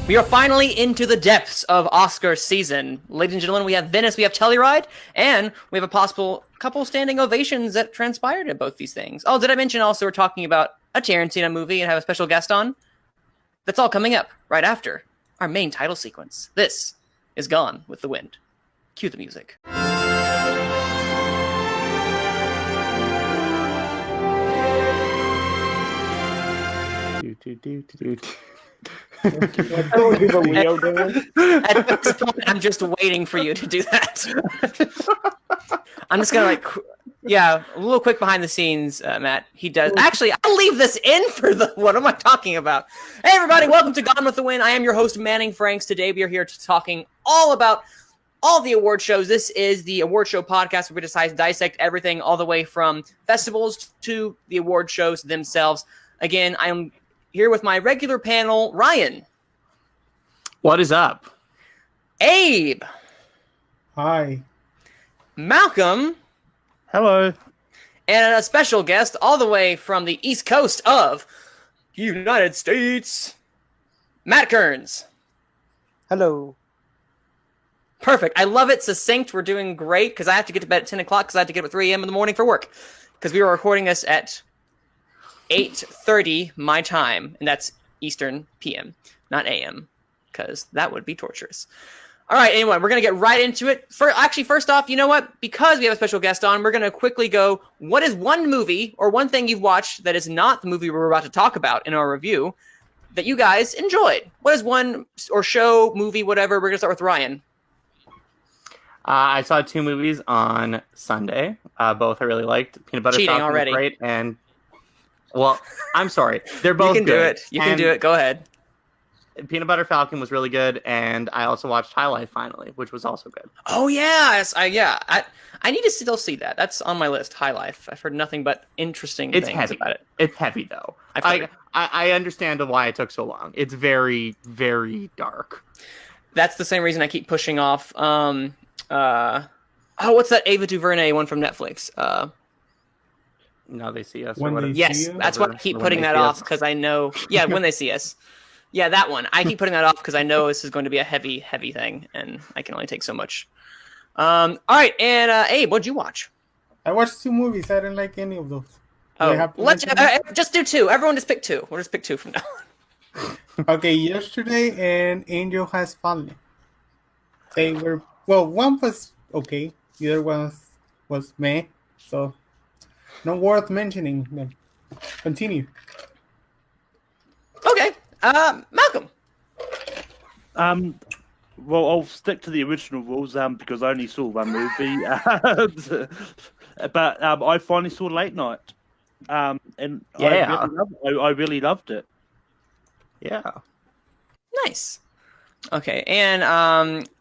We are finally into the depths of Oscar season. Ladies and gentlemen, we have Venice, we have Telluride, and we have a possible couple standing ovations that transpired at both these things. Oh, did I mention also we're talking about a Tarantino movie and have a special guest on? That's all coming up right after our main title sequence. This is Gone with the Wind. Cue the music. At this point, I'm just waiting for you to do that. I'm just gonna a little quick behind the scenes, Matt. He does. Actually, I'll leave this in for the. What am I talking about? Hey, everybody, welcome to Gone with the Wind. I am your host, Manning Franks. Today, we are here talking all about all the award shows. This is the award show podcast where we decide to dissect everything, all the way from festivals to the award shows themselves. Again, I am here with my regular panel, Ryan. What is up? Abe. Hi. Malcolm. Hello. And a special guest all the way from the East Coast of the United States, Matt Kearns. Hello. Perfect. I love it. Succinct. We're doing great because I have to get to bed at 10 o'clock because I have to get up at 3 a.m. in the morning for work because we were recording this at 8:30 my time, and that's Eastern PM, not AM, because that would be torturous. All right, anyway, we're going to get right into it. First off, you know what? Because we have a special guest on, we're going to quickly go, what is one movie or one thing you've watched that is not the movie we're about to talk about in our review that you guys enjoyed? What is one or show, movie, whatever? We're going to start with Ryan. I saw 2 movies on Sunday. Both I really liked. Peanut Butter Cheating Falcon already. was great, and well, I'm sorry. They're both You can good. do it. You can do it. Go ahead. Peanut Butter Falcon was really good, and I also watched High Life finally, which was also good. Oh, yes. I need to still see that. That's on my list, High Life. I've heard nothing but interesting things about it. It's heavy, though. I understand why it took so long. It's very, very dark. That's the same reason I keep pushing off. What's that Ava DuVernay one from Netflix? Now They See Us. Yes, that's why I keep putting that off because I know. Yeah, When They See Us. Yeah, that one. I keep putting that off because I know this is going to be a heavy, heavy thing, and I can only take so much. All right, and Abe, what'd you watch? I watched 2 movies. I didn't like any of those. Let's just do 2. Everyone just pick 2. We'll just pick 2 from now on. Okay, Yesterday and Angel Has Fallen. They were one was okay. The other one was meh. So not worth mentioning them. Continue. Okay, Malcolm. Well, I'll stick to the original rules because I only saw one movie. But I finally saw Late Night. And Yeah. I really loved it. Yeah. Nice. Okay, and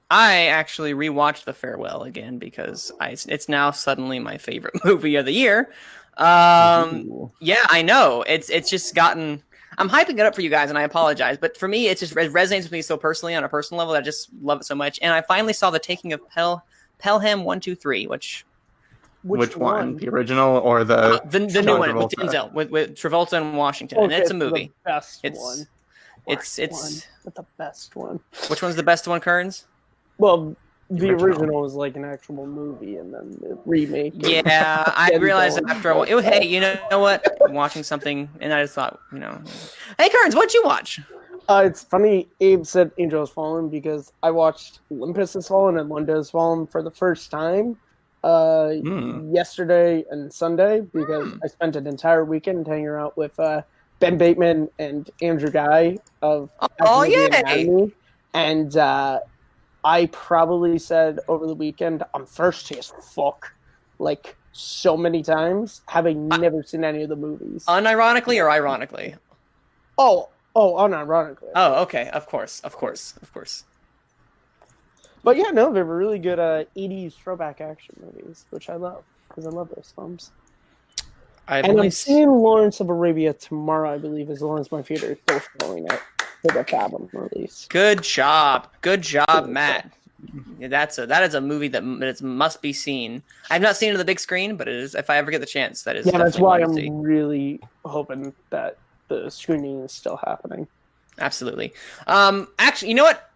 I actually rewatched The Farewell again because it's now suddenly my favorite movie of the year. Yeah, I know. It's just gotten. I'm hyping it up for you guys, and I apologize, but for me, it resonates with me so personally on a personal level that I just love it so much. And I finally saw The Taking of Pelham 1, 2, 3, which one? The original or the new one with Denzel with Travolta and Washington, and it's a movie. The best it's one. It's the best one. Which one's the best one, Kearns? Well, the original was like an actual movie, and then the remake. Yeah, I realized after a while. Hey, you know what? I'm watching something, and I just thought, Hey, Kearns, what'd you watch? It's funny Abe said Angel Has Fallen because I watched Olympus Has Fallen and London Has Fallen for the first time yesterday and Sunday because I spent an entire weekend hanging out with Ben Bateman and Andrew Guy of yay! And I probably said over the weekend, I'm thirsty as fuck, like so many times, having never seen any of the movies. Unironically or ironically? Oh, unironically. Oh, okay. Of course. But yeah, no, they were really good 80s throwback action movies, which I love, because I love those films. I'm seeing Lawrence of Arabia tomorrow, I believe, as long as my theater is still showing it for the Fathom release. Good job, Matt. Yeah, that is a movie that must be seen. I've not seen it on the big screen, but it is. If I ever get the chance, that is. Yeah, that's why I'm really hoping that the screening is still happening. Absolutely. Actually, you know what?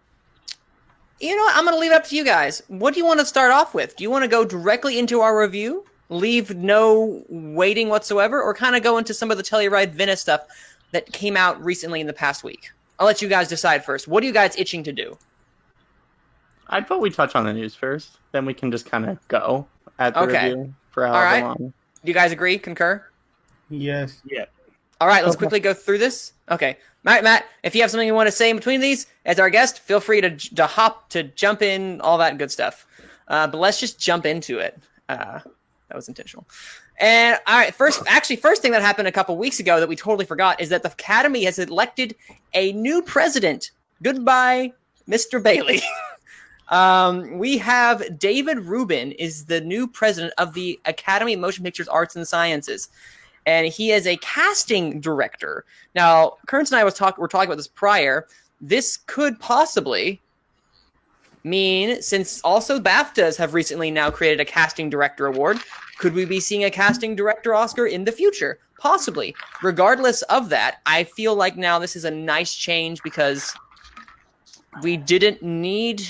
I'm going to leave it up to you guys. What do you want to start off with? Do you want to go directly into our review, leave no waiting whatsoever, or kind of go into some of the Telluride Venice stuff that came out recently in the past week? I'll let you guys decide first. What are you guys itching to do? I'd vote we touch on the news first. Then we can just kind of go at the review for however long. Do you guys agree? Concur? Yes. Yeah. All right, let's quickly go through this. Okay. All right, Matt, if you have something you want to say in between these, as our guest, feel free to jump in, all that good stuff. But let's just jump into it. That was intentional. And all right, first thing that happened a couple weeks ago that we totally forgot is that the Academy has elected a new president. Goodbye, Mr. Bailey. We have David Rubin is the new president of the Academy of Motion Pictures Arts and Sciences. And he is a casting director. Now, Kearns and I were talking about this prior. This could possibly mean, since also BAFTAs have recently now created a casting director award, could we be seeing a casting director Oscar in the future? Possibly. Regardless of that, I feel like now this is a nice change because we didn't need...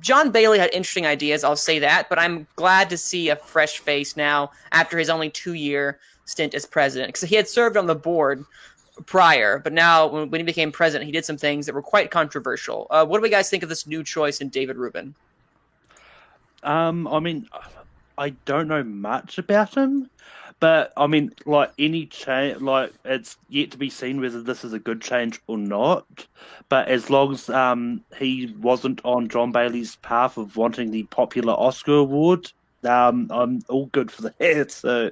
John Bailey had interesting ideas, I'll say that, but I'm glad to see a fresh face now after his only 2-year stint as president. Because he had served on the board prior, but now when he became president, he did some things that were quite controversial. What do you guys think of this new choice in David Rubin? I mean, I don't know much about him, but I mean, like any change, like it's yet to be seen whether this is a good change or not. But as long as he wasn't on John Bailey's path of wanting the popular Oscar award, I'm all good for that. So,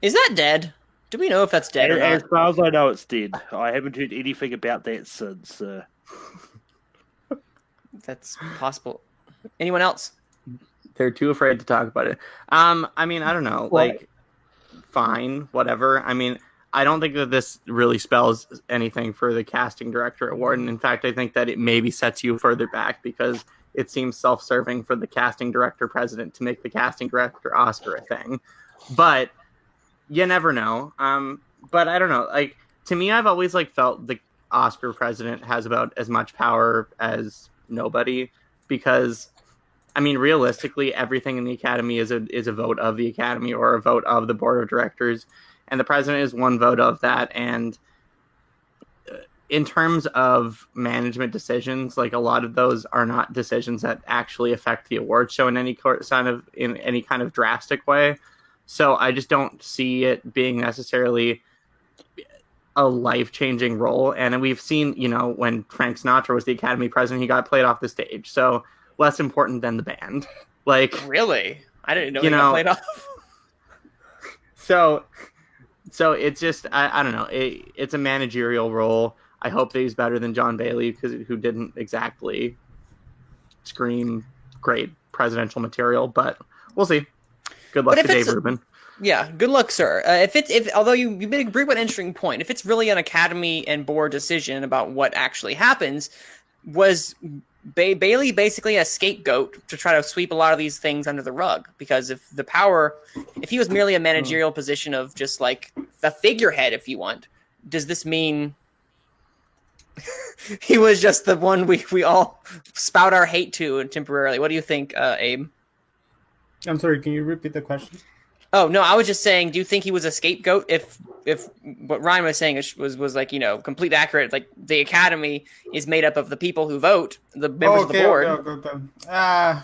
is that dead? Do we know if that's dead or not? As far as I know, it's dead. I haven't heard anything about that since. That's possible. Anyone else? They're too afraid to talk about it. I mean, I don't know. Like, fine, whatever. I mean, I don't think that this really spells anything for the casting director award. And in fact, I think that it maybe sets you further back because it seems self-serving for the casting director president to make the casting director Oscar a thing. But you never know. But I don't know. Like, to me, I've always felt the Oscar president has about as much power as nobody because, I mean, realistically, everything in the Academy is a vote of the Academy or a vote of the board of directors. And the president is one vote of that. And in terms of management decisions, like a lot of those are not decisions that actually affect the award show in any kind of drastic way. So I just don't see it being necessarily a life-changing role. And we've seen, when Frank Sinatra was the Academy president, he got played off the stage. So less important than the band. Really? I didn't know he got played off. So it's just, I don't know. It's a managerial role. I hope that he's better than John Bailey, who didn't exactly scream great presidential material, but we'll see. Good luck to Dave Rubin. Yeah, good luck, sir. Although you bring up an interesting point, if it's really an Academy and board decision about what actually happens, was Bailey basically a scapegoat to try to sweep a lot of these things under the rug? Because if he was merely a managerial position of just like the figurehead, if you want, does this mean he was just the one we all spout our hate to temporarily? What do you think, Abe? I'm sorry, can you repeat the question? Oh, no, I was just saying, do you think he was a scapegoat if what Ryan was saying was like, complete accurate, like the Academy is made up of the people who vote, the members of the board? Okay.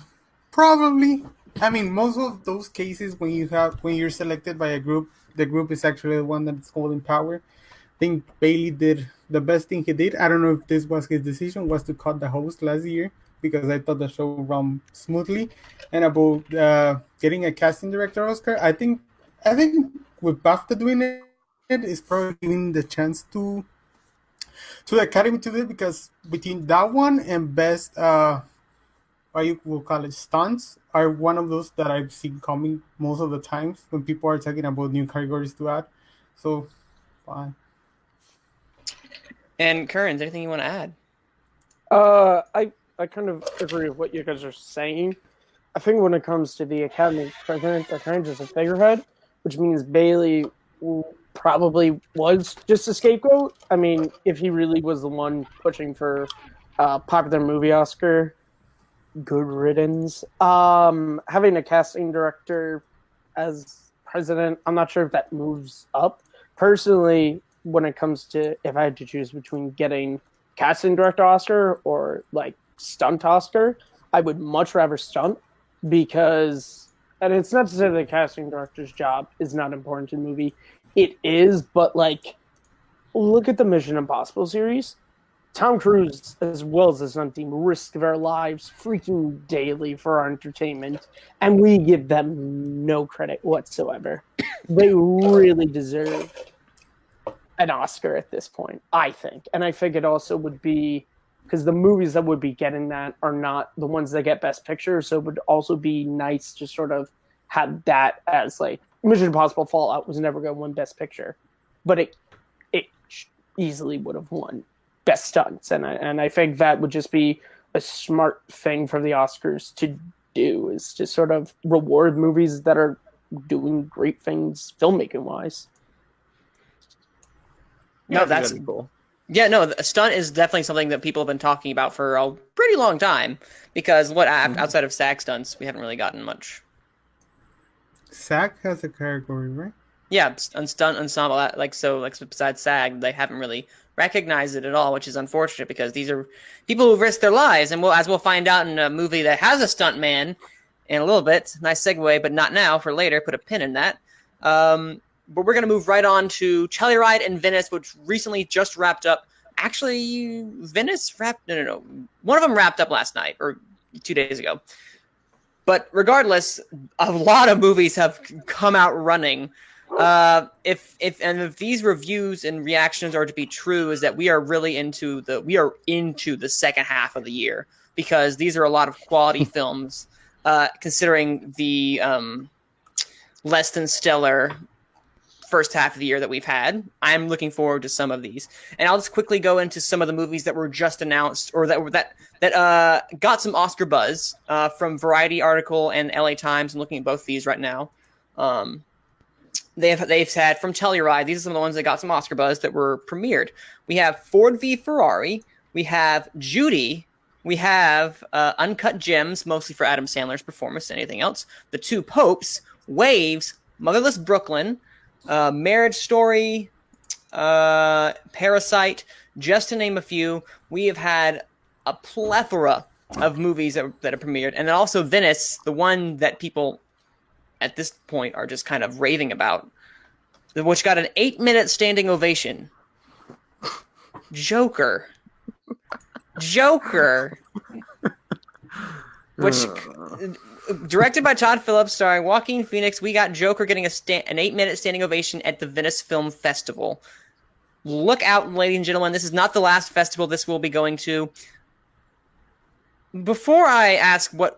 Probably. I mean, most of those cases when you're selected by a group, the group is actually the one that's holding power. I think Bailey did the best thing he did. I don't know if this was his decision, was to cut the host last year, because I thought the show ran smoothly. And about getting a casting director Oscar, I think with BAFTA doing it, it's probably giving the chance to the Academy to do it, because between that one and best, what you will call it, stunts, are one of those that I've seen coming most of the times when people are talking about new categories to add. So, fine. And Kearns, anything you want to add? I kind of agree with what you guys are saying. I think when it comes to the Academy president, they're kind of just a figurehead, which means Bailey probably was just a scapegoat. I mean, if he really was the one pushing for popular movie Oscar, good riddance. Having a casting director as president, I'm not sure if that moves up. Personally, when it comes to if I had to choose between getting casting director Oscar or like stunt Oscar, I would much rather stunt because, and it's not to say the casting director's job is not important to the movie. It is, but like, look at the Mission Impossible series. Tom Cruise, as well as the stunt team, risk their lives freaking daily for our entertainment, and we give them no credit whatsoever. They really deserve an Oscar at this point, I think. And I think it also would be, because the movies that would be getting that are not the ones that get Best Picture, so it would also be nice to sort of have that as like, Mission Impossible Fallout was never going to win Best Picture, but it easily would have won Best Stunts, and I think that would just be a smart thing for the Oscars to do, is to sort of reward movies that are doing great things filmmaking wise. No, that's cool. Yeah, no, a stunt is definitely something that people have been talking about for a pretty long time, because outside of SAG stunts, we haven't really gotten much. SAG has a category, right? Yeah, stunt ensemble, besides SAG, they haven't really recognized it at all, which is unfortunate because these are people who risk their lives, and as we'll find out in a movie that has a stunt man in a little bit. Nice segue, but not now, for later. Put a pin in that. But we're going to move right on to Telluride and Venice, which recently just wrapped up. Actually, Venice wrapped... No. One of them wrapped up last night, or 2 days ago. But regardless, a lot of movies have come out running. If these reviews and reactions are to be true, is that we are into the second half of the year, because these are a lot of quality films, considering the less than stellar first half of the year that we've had. I'm looking forward to some of these, and I'll just quickly go into some of the movies that were just announced or that got some Oscar buzz from Variety article and LA Times. I'm looking at both these right now. They've had from Telluride. These are some of the ones that got some Oscar buzz that were premiered. We have Ford v Ferrari. We have Judy. We have Uncut Gems, mostly for Adam Sandler's performance. Anything else? The Two Popes, Waves, Motherless Brooklyn, Marriage Story, Parasite, just to name a few. We have had a plethora of movies that have premiered, and then also Venice, the one that people at this point are just kind of raving about, which got an 8-minute standing ovation. Joker, which directed by Todd Phillips, starring Joaquin Phoenix. We got Joker getting an 8-minute standing ovation at the Venice Film Festival. Look out, ladies and gentlemen. This is not the last festival this will be going to. Before I ask what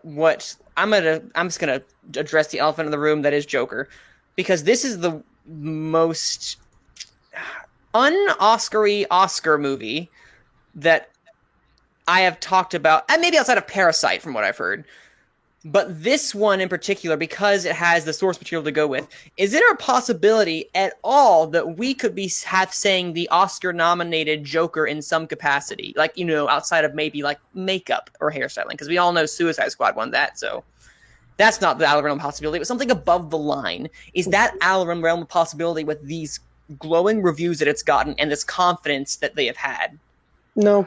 I'm just gonna address the elephant in the room that is Joker, because this is the most un-Oscar-y Oscar movie that I have talked about, and maybe outside of Parasite, from what I've heard. But this one in particular, because it has the source material to go with, is there a possibility at all that we could be saying the Oscar-nominated Joker in some capacity? Like, outside of maybe like makeup or hairstyling, because we all know Suicide Squad won that, so that's not the out of the realm possibility, but something above the line. Is that out of the realm of possibility with these glowing reviews that it's gotten and this confidence that they have had? No.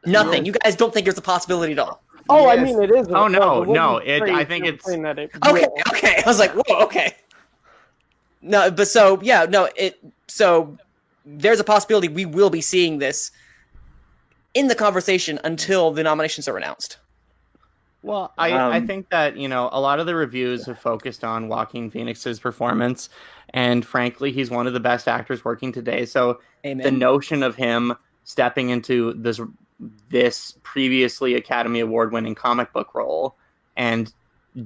Nothing. You guys don't think there's a possibility at all? Oh, Yes. I mean, it is. Oh, no. I think it's... Okay. I was like, whoa, okay. No, but so there's a possibility we will be seeing this in the conversation until the nominations are announced. Well, I think that, a lot of the reviews have focused on Joaquin Phoenix's performance, and frankly, he's one of the best actors working today. So Amen. The notion of him stepping into this previously Academy Award-winning comic book role and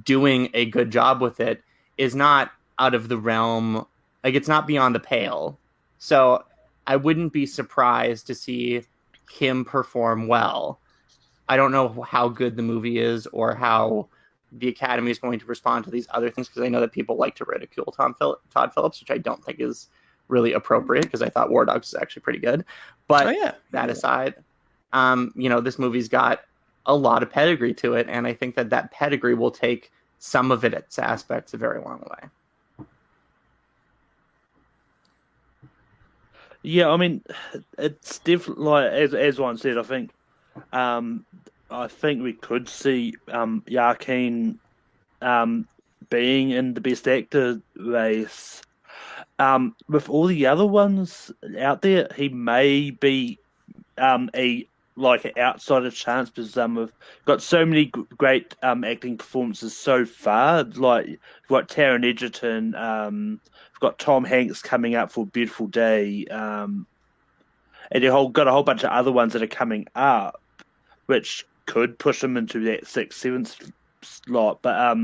doing a good job with it is not out of the realm, like, it's not beyond the pale. So I wouldn't be surprised to see him perform well. I don't know how good the movie is or how the Academy is going to respond to these other things, because I know that people like to ridicule Todd Phillips, which I don't think is really appropriate, because I thought War Dogs is actually pretty good. But that aside, this movie's got a lot of pedigree to it, and I think that pedigree will take some of its aspects a very long way. Yeah, I mean, it's definitely like as Ryan said. I think we could see Joaquin being in the Best Actor race. With all the other ones out there, he may be an outsider chance, because we've got so many great acting performances so far. Like, we've got Taron Egerton, we've got Tom Hanks coming up for Beautiful Day, and you've got a whole bunch of other ones that are coming up, which could push him into that 6th, 7th slot. But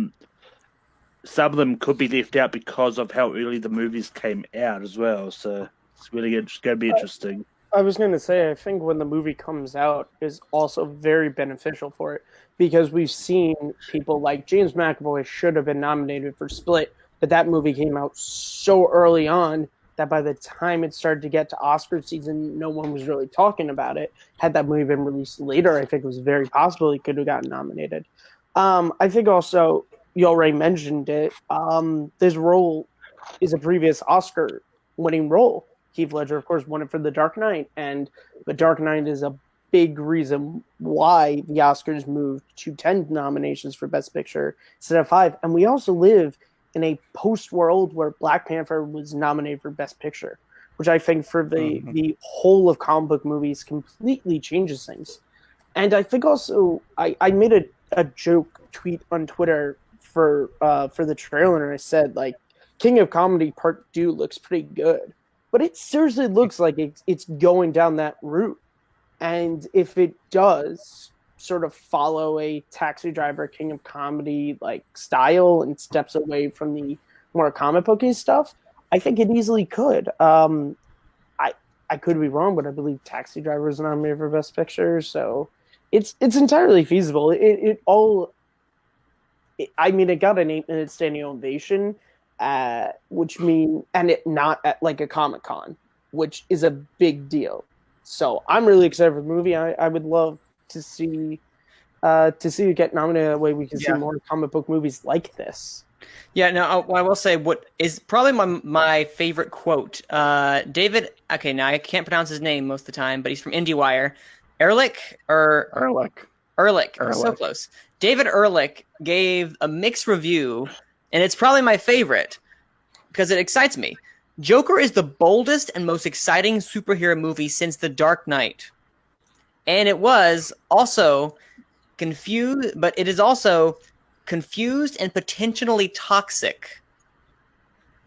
some of them could be left out because of how early the movies came out as well. So it's really going to be interesting. I was going to say, I think when the movie comes out is also very beneficial for it, because we've seen people like James McAvoy should have been nominated for Split, but that movie came out so early on that by the time it started to get to Oscar season, no one was really talking about it. Had that movie been released later, I think it was very possible he could have gotten nominated. I think also, you already mentioned it, this role is a previous Oscar-winning role. Heath Ledger, of course, won it for The Dark Knight, and The Dark Knight is a big reason why the Oscars moved to 10 nominations for Best Picture instead of 5. And we also live in a post-world where Black Panther was nominated for Best Picture, which I think for the whole of comic book movies completely changes things. And I think also, I made a joke tweet on Twitter for the trailer, and I said, like, King of Comedy Part 2 looks pretty good. But it seriously looks like it's going down that route. And if it does sort of follow a Taxi Driver, King of Comedy like style and steps away from the more comic booky stuff, I think it easily could. I could be wrong, but I believe Taxi Driver is nominated for Best Picture, so it's entirely feasible. It got an 8-minute standing ovation. Which mean, and it not at like a Comic-Con, which is a big deal. So I'm really excited for the movie. I would love to see it get nominated. That way we can see more comic book movies like this. Yeah, no, I will say what is probably my favorite quote. David, okay, now I can't pronounce his name most of the time, but he's from IndieWire. Ehrlich. So close. David Ehrlich gave a mixed review, and it's probably my favorite because it excites me. Joker is the boldest and most exciting superhero movie since The Dark Knight. And it was also confused, but it is also confused and potentially toxic.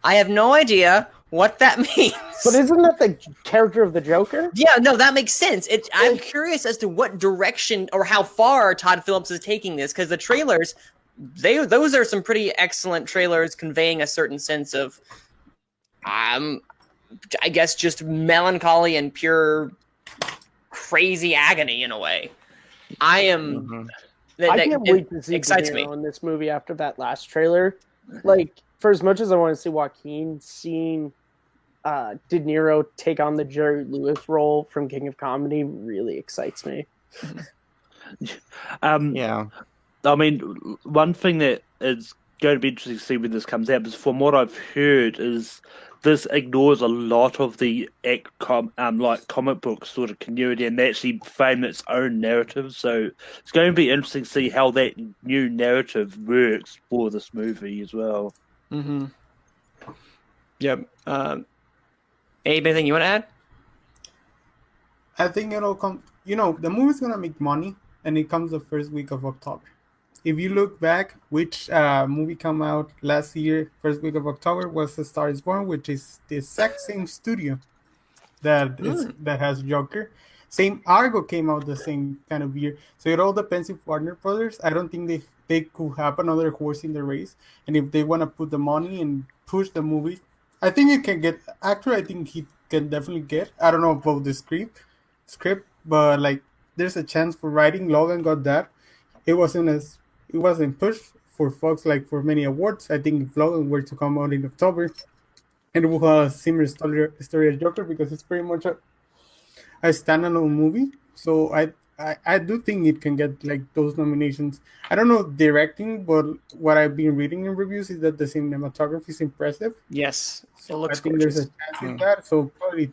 I have no idea what that means. But isn't that the character of the Joker? Yeah, no, that makes sense. I'm curious as to what direction or how far Todd Phillips is taking this, because the trailers, those are some pretty excellent trailers conveying a certain sense of, I guess, just melancholy and pure crazy agony in a way. I can't wait to see excites De Niro me in this movie after that last trailer. Like, for as much as I want to see Joaquin, seeing De Niro take on the Jerry Lewis role from King of Comedy really excites me. Yeah. I mean, one thing that is going to be interesting to see when this comes out is, from what I've heard, is this ignores a lot of the comic book sort of continuity and actually frame its own narrative. So it's going to be interesting to see how that new narrative works for this movie as well. Mm-hmm. Yep. Abe, anything you want to add? I think it'll come. The movie's gonna make money, and it comes the first week of October. If you look back, which movie came out last year, first week of October, was A Star Is Born, which is the exact same studio that has Joker. Same Argo came out the same kind of year. So it all depends if Warner Brothers, I don't think they could have another horse in the race. And if they want to put the money and push the movie, I think it can get, actually, I think he can definitely get, I don't know about the script, but there's a chance for writing. Logan got that. It wasn't pushed for Fox, like for many awards. I think if Logan were to come out in October, and it will have a similar story as Joker because it's pretty much a standalone movie. So I do think it can get like those nominations. I don't know directing, but what I've been reading in reviews is that the cinematography is impressive. Yes, so it looks gorgeous. There's a chance in that. So probably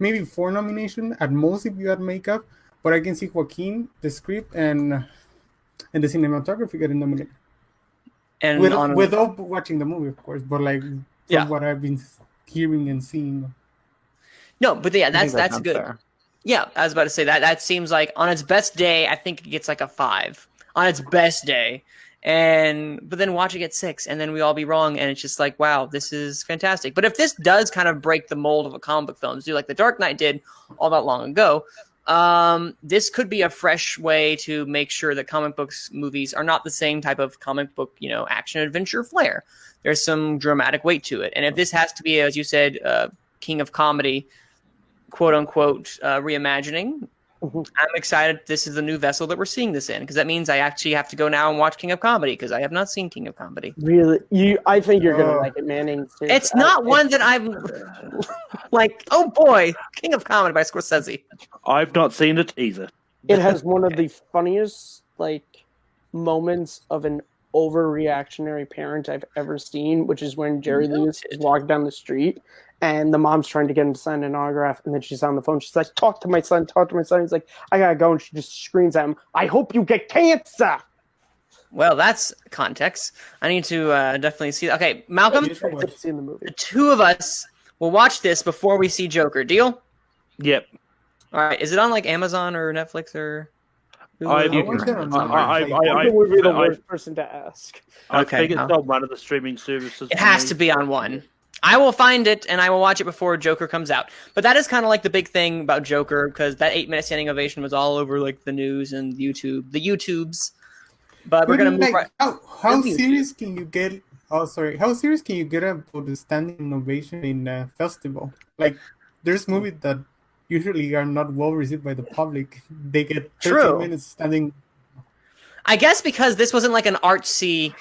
maybe 4 nominations at most if you add makeup. But I can see Joaquin, the script, and the cinematography getting nominated. And without watching the movie, of course, but like from what I've been hearing and seeing. No, but yeah, that's good. Fair. Yeah, I was about to say that seems like on its best day, I think it gets like a 5 on its best day, but then watch it get 6, and then we all be wrong, and it's just like, wow, this is fantastic. But if this does kind of break the mold of a comic book film, do like The Dark Knight did all that long ago, this could be a fresh way to make sure that comic books movies are not the same type of comic book, action adventure flair. There's some dramatic weight to it, and if this has to be, as you said, King of Comedy, quote unquote, reimagining. Mm-hmm. I'm excited. This is the new vessel that we're seeing this in, because that means I actually have to go now and watch King of Comedy, because I have not seen King of Comedy. Really? I think you're gonna like it, Manning. It's not one that I'm like, oh boy, King of Comedy by Scorsese. I've not seen it either. It has one of the funniest moments of an overreactionary parent I've ever seen, which is when Jerry Lewis is walking down the street and the mom's trying to get him to sign an autograph, and then she's on the phone. She's like, talk to my son. He's like, I gotta go. And she just screams at him, I hope you get cancer. Well, that's context. I need to definitely see. Okay, Malcolm, the 2 of us will watch this before we see Joker. Deal? Yep. All right. Is it on Amazon or Netflix or? I would be the worst person to ask. I think it's on one of the streaming services. It has to be on one. I will find it, and I will watch it before Joker comes out. But that is kind of like the big thing about Joker, because that 8-minute standing ovation was all over the news and the YouTubes. But we're gonna move right. How serious can you get? Oh, sorry. How serious can you get about the standing ovation in a festival? There's movies that usually are not well received by the public. They get 30 minutes standing. I guess because this wasn't like an artsy,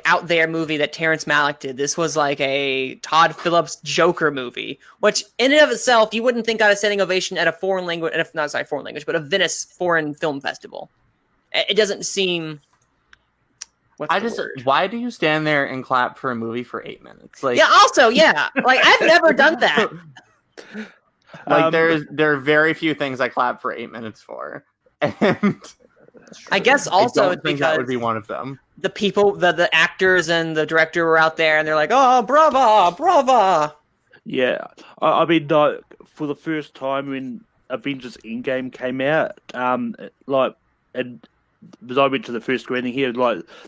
out there movie that Terrence Malick did. This was like a Todd Phillips Joker movie, which in and of itself, you wouldn't think got a standing ovation at a but a Venice foreign film festival. It doesn't seem. Why do you stand there and clap for a movie for 8 minutes? I've never done that. There are very few things I clap for 8 minutes for, and I guess also I don't think that would be one of them. The people, the actors and the director were out there, and they're like, "Oh, brava!" Yeah, I mean, for the first time when Avengers Endgame came out, and as I went to the first screening here,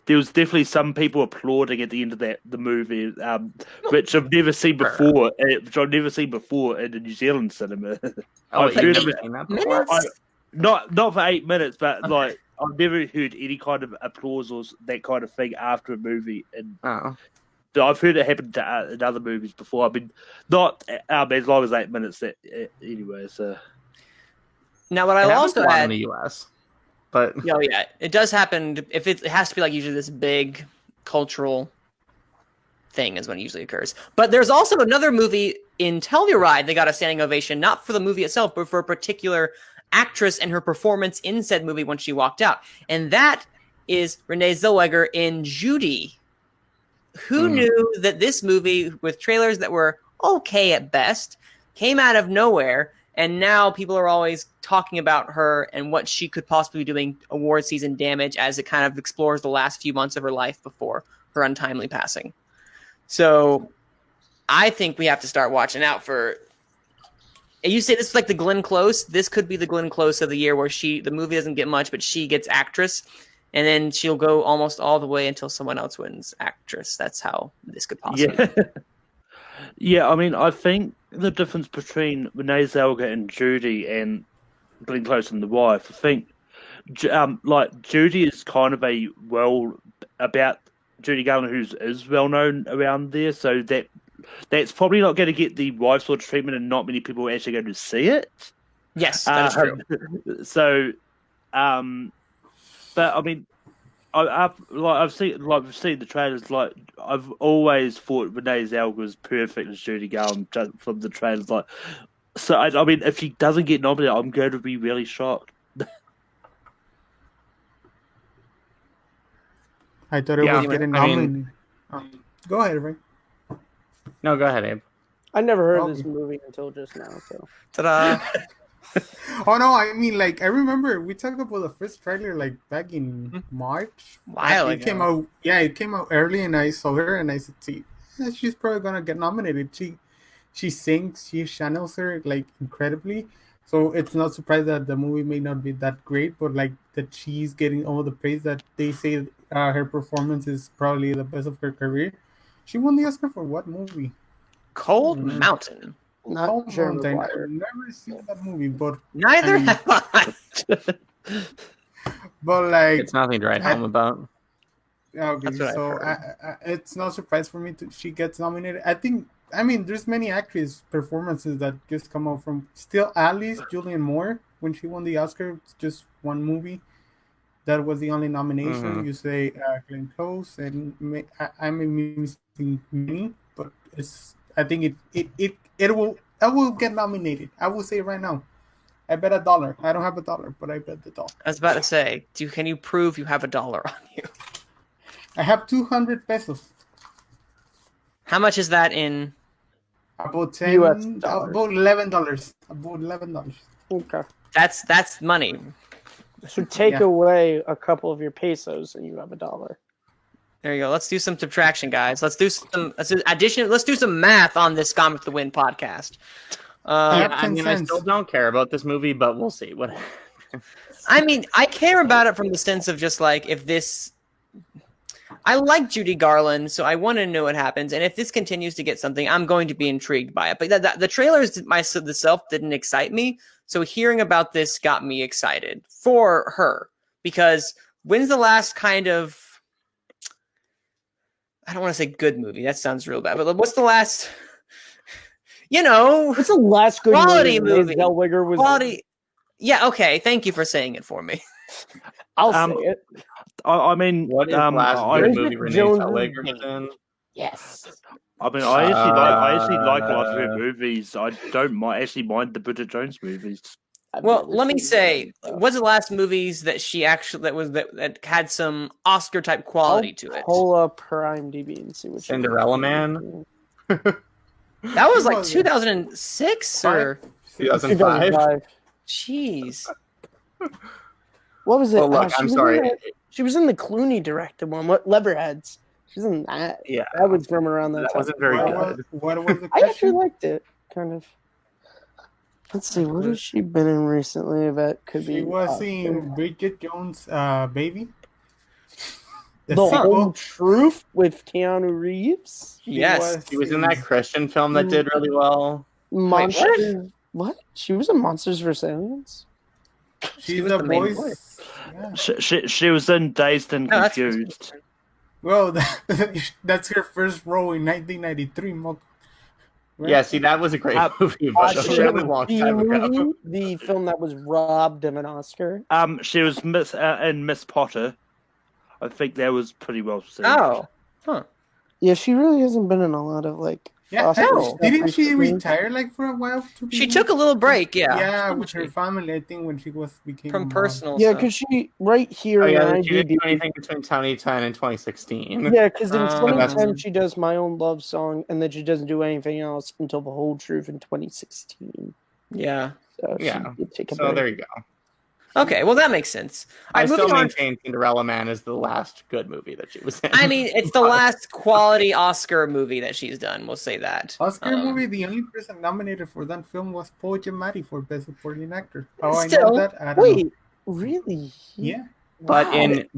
there was definitely some people applauding at the end of the movie, which I've never seen before. In the New Zealand cinema. I've never seen that before. Not for 8 minutes, but I've never heard any kind of applause or that kind of thing after a movie, and I've heard it happen in other movies before. I mean, not as long as 8 minutes. Anyway, so now what I'll also add in the US, but it does happen. If it has to be usually this big cultural thing is when it usually occurs. But there's also another movie in Telluride. They got a standing ovation, not for the movie itself, but for a particular actress and her performance in said movie when she walked out. And that is Renee Zellweger in Judy. Who knew that this movie, with trailers that were okay at best, came out of nowhere, and now people are always talking about her and what she could possibly be doing award season damage as it kind of explores the last few months of her life before her untimely passing. So I think we have to start watching out for. You say this is like the Glenn Close. This could be the Glenn Close of the year, where the movie doesn't get much, but she gets actress, and then she'll go almost all the way until someone else wins actress. That's how this could possibly. Yeah. I mean, I think the difference between Renee Zellweger and Judy and Glenn Close and The Wife, I think, Judy is kind of about Judy Garland, who is well known around there, so that's probably not going to get the wife sort of treatment, and not many people are actually going to see it. Yes, that is true. So, but I mean, I've seen the trailers. Like I've always thought Renee Zellweger was perfect as Judy Garland just from the trailers. Like, so I mean, if she doesn't get nominated, I'm going to be really shocked. I thought it was getting nominated. Go ahead, Ray. No, go ahead, Abe. I never heard of this movie until just now. So, Ta-da! Oh no, I mean, like, I remember we talked about the first trailer like back in March. While It came out, it came out early, and I saw her, and I said, "See, she's probably gonna get nominated." She sings, she channels her like incredibly. So it's not surprised that the movie may not be that great, but like that she's getting all the praise that they say her performance is probably the best of her career. She won the Oscar for what movie? Cold Mountain. not Cold sure. Mountain. I've never seen that movie, but Neither have I. but like It's nothing to write home about. okay, That's what I've so heard. it's no surprise for me she gets nominated. I mean, there's many actress performances that just come out from still Alice, Julianne Moore, when she won the Oscar, it's just one movie. That was the only nomination. Mhm. You say Glenn Close, and I'm missing many, but I think it will get nominated. I will say right now. I bet $1. I don't have $1, but I bet the $1. I was about to say, can you prove you have $1 on you? I have 200 pesos. How much is that in? About 10, US about dollars. $11. About $11. Okay. That's money. So take Yeah. away a couple of your pesos, and you have $1. There you go. Let's do some subtraction, guys. Let's do some addition. Let's do some math on this Gone with the Wind podcast. Yeah. I mean, 10 I cents. still don't care about this movie, but we'll see what. I mean, I care about it from the sense of just like if this. I like Judy Garland, so I want to know what happens. And if this continues to get something, I'm going to be intrigued by it. But the trailers themselves didn't excite me. So hearing about this got me excited for her. Because when's the last kind of... I don't want to say good movie. That sounds real bad. But what's the last... What's the last good Quality movie? movie. Zellweger was quality... Yeah, okay. Thank you for saying it for me. I'll say it. I mean, What is the last good Bridget movie Renee Jones' Zellweger was in? Yes. I mean, I actually like a lot of her movies. I don't mind the Bridget Jones movies. Well, let me say, what's the last movies that she actually that had some Oscar type quality to it? Pull up her IMDb and see what Cinderella Man? That was like 2006 or 2005. jeez. What was it? Well, look, I'm sorry. She was in the Clooney directed one. What Leatherheads? She's in that. Yeah. That was from around that That time. wasn't very good. What was the I actually question? liked it, kind of. Let's see, what has she been in recently that could be? She was in Bridget Jones' Baby. The sequel. Whole Truth with Keanu Reeves. Yes. She was in that Christian film that did really well. Monsters. What? She was in Monsters vs. Aliens. She's was the the main voice. Yeah. She was in Dazed and No, that's- Confused. Well, that's her first role in 1993. Right? Yeah, see, that was a great movie, but She that was was a long the time ago. movie, the film that was robbed of an Oscar. She was in Miss Potter. I think that was pretty well received. Oh, huh. Yeah, she really hasn't been in a lot of like. Yeah, Oscar hell, stuff didn't she recently. retire like for a while? She took a little break, yeah. Yeah, with her family. I think when she became a From mom. personal Yeah, stuff. because she right here Oh, in yeah, she didn't IMDb. do anything between 2010 and 2016. Yeah, because in Oh. 2010 she does My Own Love Song, and then she doesn't do anything else until The Whole Truth in 2016. Yeah. So she Yeah. did take a So break. there you go. Okay, well that makes sense. I Alright, still moving on. maintain Cinderella Man is the last good movie that she was in. I mean, it's the last quality Oscar movie that she's done. We'll say that. Oscar movie, the only person nominated for that film was Paul Giamatti for Best Supporting Actor. How I Still, know that? I don't know. Wait, really? Yeah. But Wow. in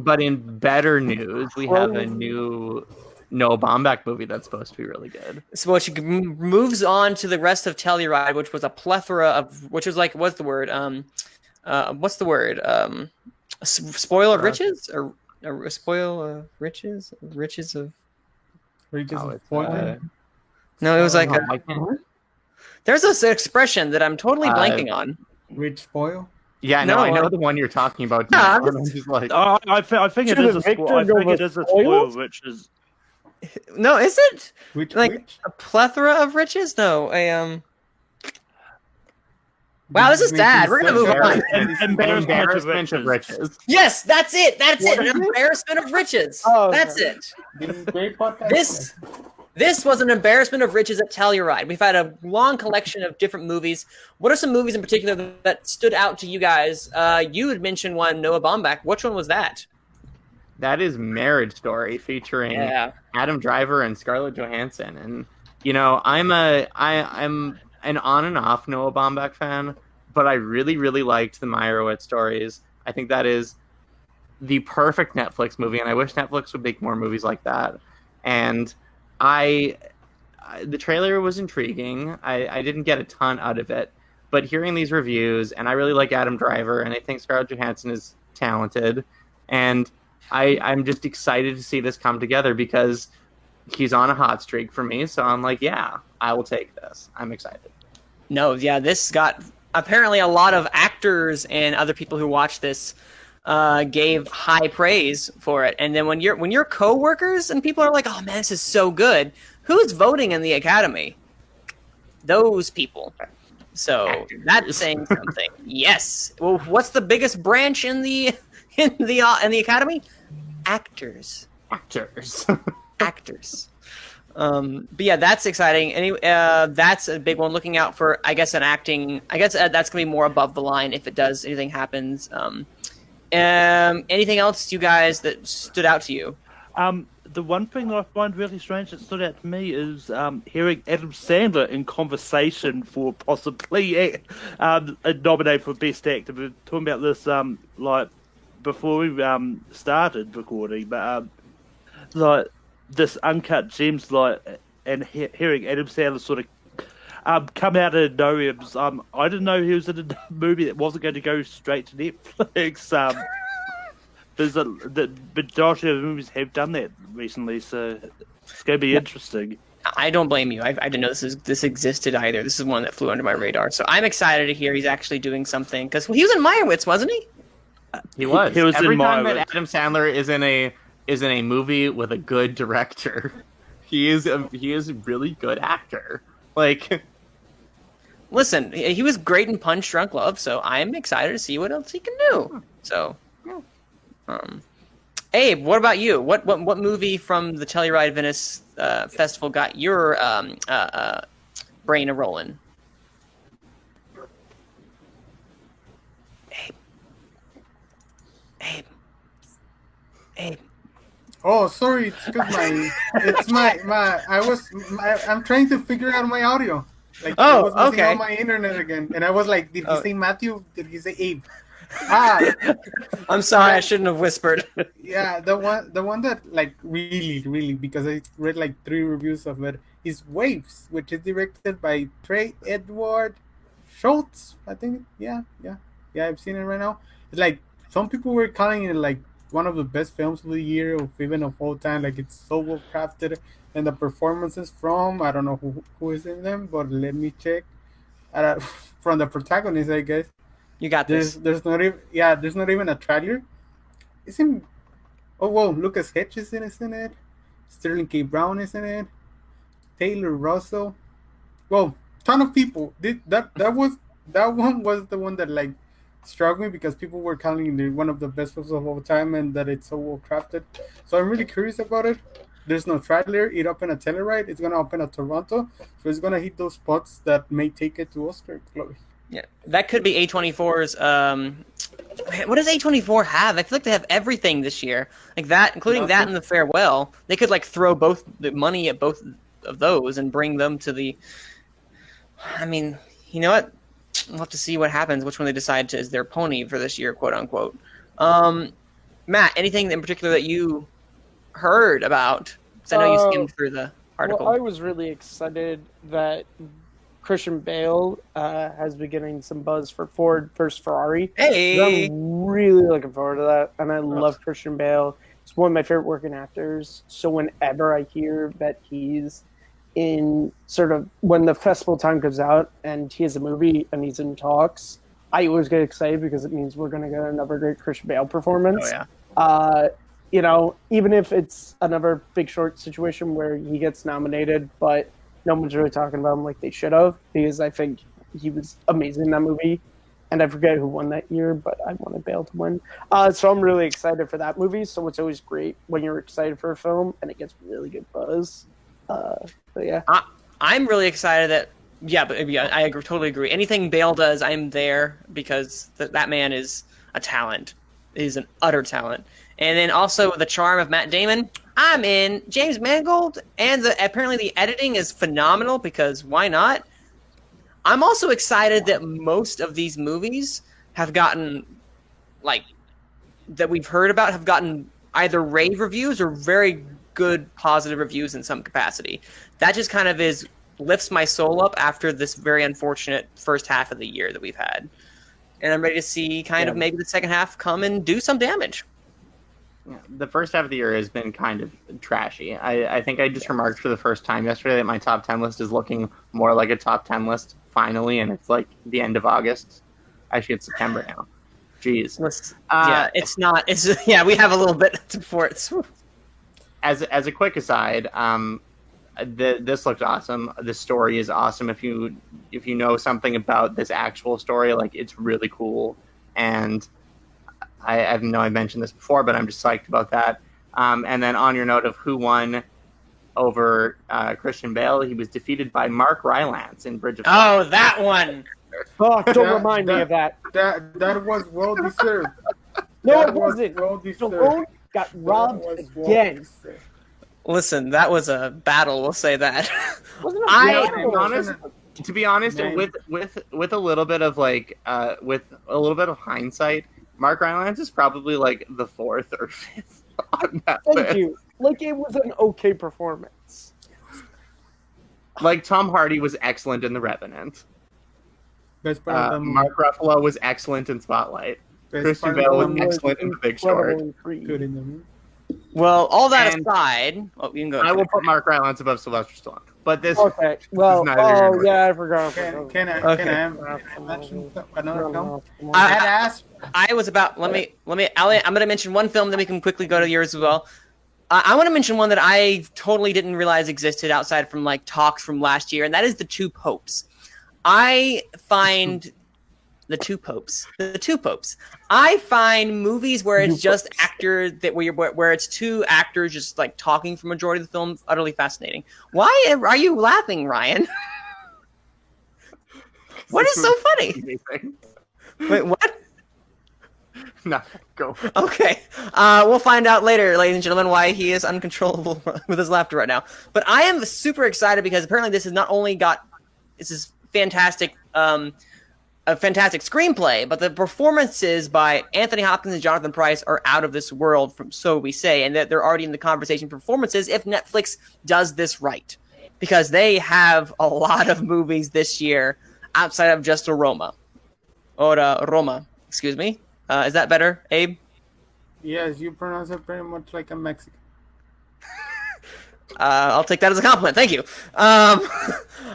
better news, we have a new Noah Baumbach movie that's supposed to be really good. So she moves on to the rest of Telluride, which was a plethora of, which was like, what's the word? What's the word? Spoil of riches or spoil of riches? Riches of. Regis Oh, of it's, Portland. No, it was like Oh, I can't- there's this expression that I'm totally Uh, blanking on. Rich Spoil. Yeah, no, I know the one you're talking about. No, now, I'm and I'm just like, I think it is a spoil. I think it is a spoil, which is No, is it Which a plethora of riches? No, Wow, this is sad. We're gonna move on. Embarrassment of riches. Yes, that's it. That's it. An embarrassment of riches. Oh, That's okay. it. Great podcast. This was an embarrassment of riches at Telluride. We've had a long collection of different movies. What are some movies in particular that stood out to you guys? You had mentioned one, Noah Baumbach. Which one was that? That is Marriage Story, featuring Adam Driver and Scarlett Johansson. And I'm an on and off Noah Baumbach fan, but I really, really liked the Meyerowitz stories. I think that is the perfect Netflix movie, and I wish Netflix would make more movies like that. And the trailer was intriguing. I didn't get a ton out of it, but hearing these reviews, and I really like Adam Driver, and I think Scarlett Johansson is talented, and I'm just excited to see this come together because he's on a hot streak for me. So I'm like, yeah, I will take this. I'm excited. No, yeah, this got apparently a lot of actors and other people who watched this gave high praise for it. And then when your coworkers and people are like, "Oh man, this is so good," who's voting in the Academy? Those people. So that's saying something. Yes. Well, what's the biggest branch in the Academy? Actors. Actors. But yeah, that's exciting. That's a big one. Looking out for, I guess, an acting. I guess that's gonna be more above the line if anything happens. Anything else, you guys, that stood out to you? The one thing that I find really strange that stood out to me is hearing Adam Sandler in conversation for possibly nominated for Best Actor. We were talking about this like before we started recording, but like this Uncut Gems, like, and hearing Adam Sandler sort of come out of nowhere. I didn't know he was in a movie that wasn't going to go straight to Netflix. The majority of movies have done that recently, so it's going to be interesting. I don't blame you. I didn't know this existed either. This is one that flew under my radar, so I'm excited to hear he's actually doing something, because he was in Meyerowitz, wasn't he? He was. He was Every in time Meyerowitz. that Adam Sandler is in a movie with a good director, he is a really good actor. Like, listen, he was great in Punch Drunk Love, so I'm excited to see what else he can do. So, Abe, what about you? What movie from the Telluride Venice Festival got your brain a rolling? Abe. Oh, sorry. It's because I'm trying to figure out my audio. Like, I was messing okay. on my internet again, and I was like, did he say Matthew? Did he say Abe? I'm sorry, I shouldn't have whispered. Yeah, the one that like really, because I read like 3 reviews of it, is Waves, which is directed by Trey Edward Schultz. I think, yeah, I've seen it right now. It's like some people were calling it like one of the best films of the year, or even of all time. Like, it's so well crafted, and the performances from, I don't know who is in them, but let me check. From the protagonist, I guess. You got this. There's not even a trailer. Lucas Hedges is in it. Sterling K. Brown is in it. Taylor Russell. Well, ton of people. That one was the one that like struck me, because people were calling it one of the best films of all time, and that it's so well crafted. So I'm really curious about it. There's no trailer. It opened at Telluride. It's gonna open at Toronto, so it's gonna hit those spots that may take it to Oscar, Chloe. Yeah, that could be A24's. What does A24 have? I feel like they have everything this year, like that, including that and The Farewell. They could like throw both the money at both of those and bring them to the. I mean, you know what? We'll have to see what happens. Which one they decide to is their pony for this year, quote unquote. Matt, anything in particular that you heard about? Because I know you skimmed through the article. Well, I was really excited that Christian Bale has been getting some buzz for Ford vs. Ferrari. Hey! I'm really looking forward to that, and I love Christian Bale. He's one of my favorite working actors, so whenever I hear that he's in sort of, when the festival time comes out and he has a movie and he's in talks, I always get excited because it means we're going to get another great Christian Bale performance. Oh yeah. You know, even if it's another Big Short situation where he gets nominated, but no one's really talking about him like they should have, because I think he was amazing in that movie. And I forget who won that year, but I wanted Bale to win. So I'm really excited for that movie. So it's always great when you're excited for a film and it gets really good buzz. But yeah. I'm really excited that, I totally agree. Anything Bale does, I'm there because that man is a talent. He's an utter talent. And then also the charm of Matt Damon, I'm in. James Mangold, and apparently the editing is phenomenal because why not? I'm also excited that most of these movies have gotten, that we've heard about, have gotten either rave reviews or very good positive reviews in some capacity. That just kind of lifts my soul up after this very unfortunate first half of the year that we've had. And I'm ready to see kind of maybe the second half come and do some damage. Yeah, the first half of the year has been kind of trashy. I think I just remarked for the first time yesterday that my top 10 list is looking more like a top 10 list finally, and it's like the end of August. Actually, it's September now. Jeez. It's not. We have a little bit before it's. As a quick aside, this looked awesome. The story is awesome. If you know something about this actual story, like it's really cool. And I know I mentioned this before, but I'm just psyched about that. And then on your note of who won over Christian Bale, he was defeated by Mark Rylance in Bridge of Spies. Oh, that one! Oh, don't remind me of that. That was well deserved. No, That it was wasn't. well deserved. Stallone got robbed again. Listen, that was a battle. We'll say that. Wasn't it To be honest, with a little bit of hindsight, Mark Rylance is probably like the fourth or fifth on that list. Thank you. Like, it was an okay performance. Like, Tom Hardy was excellent in The Revenant. Mark Ruffalo was excellent in Spotlight. Christian Bale was excellent in The Big Short. Good in the movie. Well, all that aside, you can go. I will put Mark Rylance above Sylvester Stallone. But this, okay. Well, I forgot. Can I mention another film? I had asked. I was about. Let me. I'm going to mention one film, then we can quickly go to yours as well. I want to mention one that I totally didn't realize existed outside from like talks from last year, and that is The Two Popes. I find The Two Popes. I find movies where it's just actor where it's two actors just like talking for majority of the film utterly fascinating. Why are you laughing, Ryan? What is so funny? Wait, what? Nothing. Go. Okay. We'll find out later, ladies and gentlemen, why he is uncontrollable with his laughter right now. But I am super excited because apparently this is fantastic. A fantastic screenplay, but the performances by Anthony Hopkins and Jonathan Pryce are out of this world, so we say, and that they're already in the conversation performances if Netflix does this right. Because they have a lot of movies this year outside of just Roma. Excuse me. Is that better, Abe? Yes, you pronounce it pretty much like a Mexican. I'll take that as a compliment. Thank you.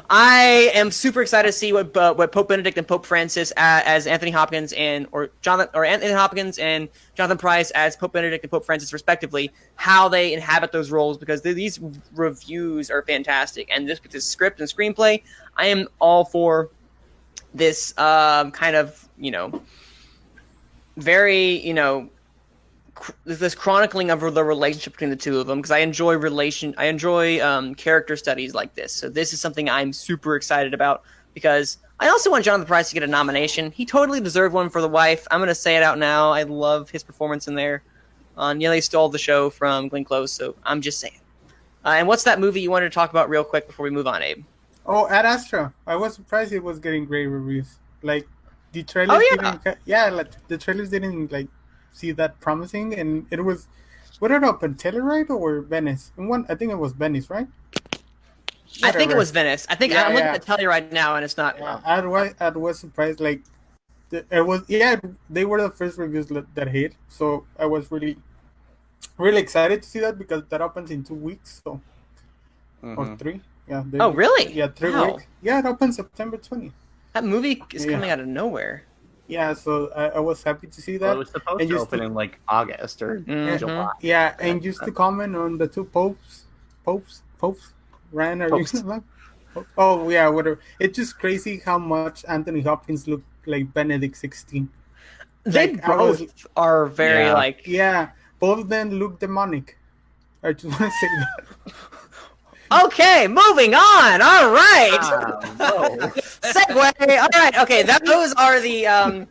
I am super excited to see what Pope Benedict and Pope Francis as Anthony Hopkins Anthony Hopkins and Jonathan Pryce as Pope Benedict and Pope Francis respectively, how they inhabit those roles, because these reviews are fantastic, and this script and screenplay, I am all for this kind of very this chronicling of the relationship between the two of them, because I enjoy character studies like this. So this is something I'm super excited about, because I also want Jonathan Pryce to get a nomination. He totally deserved one for The Wife. I'm going to say it out now. I love his performance in there. They stole the show from Glenn Close, so I'm just saying. And what's that movie you wanted to talk about real quick before we move on, Abe? Oh, Ad Astra. I was surprised it was getting great reviews. Like, the trailers the trailers didn't see that promising, and it was, what it up in Telluride or Venice? I think it was Venice, right? Whatever. I think it was Venice. I think I'm looking at Telluride now, and it's not. Yeah, I was surprised. They were the first reviews that hit, so I was really, really excited to see that, because that opens in 2 weeks, so or 3. Yeah. Oh, really? Yeah, 3 weeks. Yeah, it opens September 20th. That movie is coming out of nowhere. Yeah, so I was happy to see that. Well, it was supposed to open in like August or July. Yeah, and just to comment on the two popes, Ryan, are you? Oh yeah, whatever. It's just crazy how much Anthony Hopkins looked like Benedict 16. They both are very like. Yeah, both of them look demonic. I just want to say that. Okay, moving on. All right. Segue. All right. Okay, those are the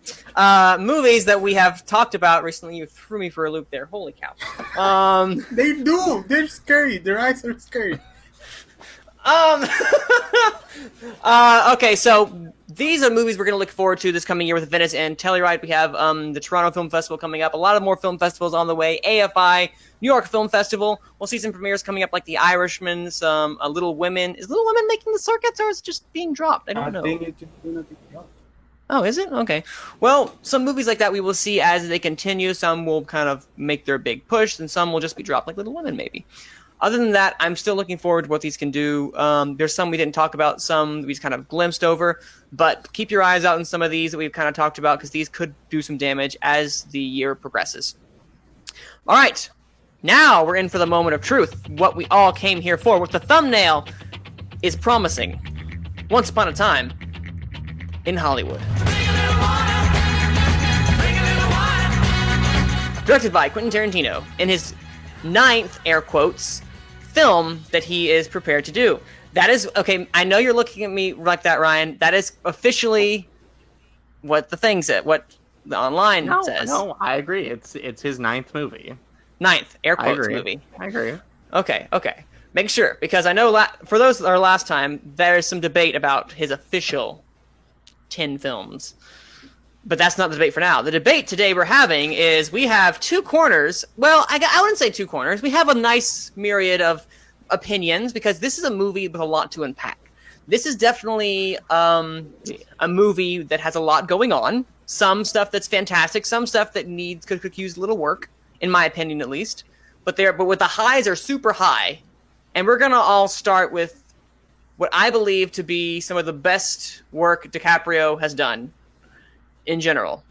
movies that we have talked about recently. You threw me for a loop there. Holy cow. They do. They're scary. Their eyes are scary. Okay, so these are movies we're going to look forward to this coming year with Venice and Telluride. We have the Toronto Film Festival coming up. A lot of more film festivals on the way. AFI, New York Film Festival. We'll see some premieres coming up like The Irishman, some Little Women. Is Little Women making the circuits or is it just being dropped? I don't know. Think it's gonna be dropped. Oh, is it? Okay. Well, some movies like that we will see as they continue. Some will kind of make their big push, and some will just be dropped like Little Women, maybe. Other than that, I'm still looking forward to what these can do. There's some we didn't talk about, some we kind of glimpsed over, but keep your eyes out on some of these that we've kind of talked about because these could do some damage as the year progresses. All right, now we're in for the moment of truth, what we all came here for, what the thumbnail is promising. Once upon a time in Hollywood. Directed by Quentin Tarantino in his 9th, air quotes, film that he is prepared to do. That is, okay, I know you're looking at me like that, Ryan. That is officially what the thing said, what the online says. No, I agree. It's his 9th movie. 9th, air quotes movie. I agree. Okay. Make sure, because I know for those that are last time, there's some debate about his official 10 films. But that's not the debate for now. The debate today we're having is we have two corners. Well, I wouldn't say two corners. We have a nice myriad of opinions because this is a movie with a lot to unpack. This is definitely a movie that has a lot going on. Some stuff that's fantastic. Some stuff that could use a little work, in my opinion at least. But with the highs are super high. And we're going to all start with what I believe to be some of the best work DiCaprio has done. In general,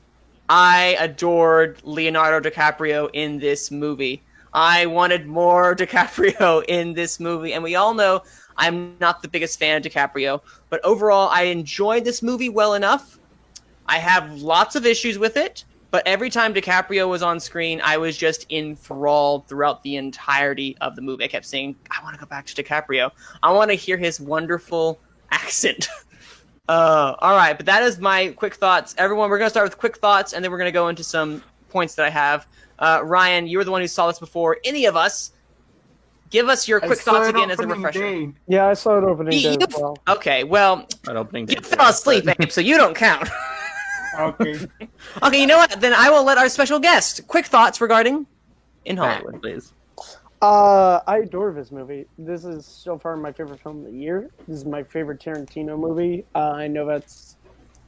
I adored Leonardo DiCaprio in this movie. I wanted more DiCaprio in this movie, and we all know I'm not the biggest fan of DiCaprio, but overall, I enjoyed this movie well enough. I have lots of issues with it, but every time DiCaprio was on screen, I was just enthralled throughout the entirety of the movie. I kept saying, I want to go back to DiCaprio. I want to hear his wonderful accent. All right, but that is my quick thoughts. Everyone, we're going to start with quick thoughts, and then we're going to go into some points that I have. Ryan, you were the one who saw this before any of us. Give us your quick thoughts again as a refresher. Day. Yeah, I saw it opening day as well. Okay, well, you fell asleep, Abe, so you don't count. Okay. Okay, you know what? Then I will let our special guest. Quick thoughts regarding In Hollywood, please. I adore this movie. This is so far my favorite film of the year. This is my favorite Tarantino movie. I know that's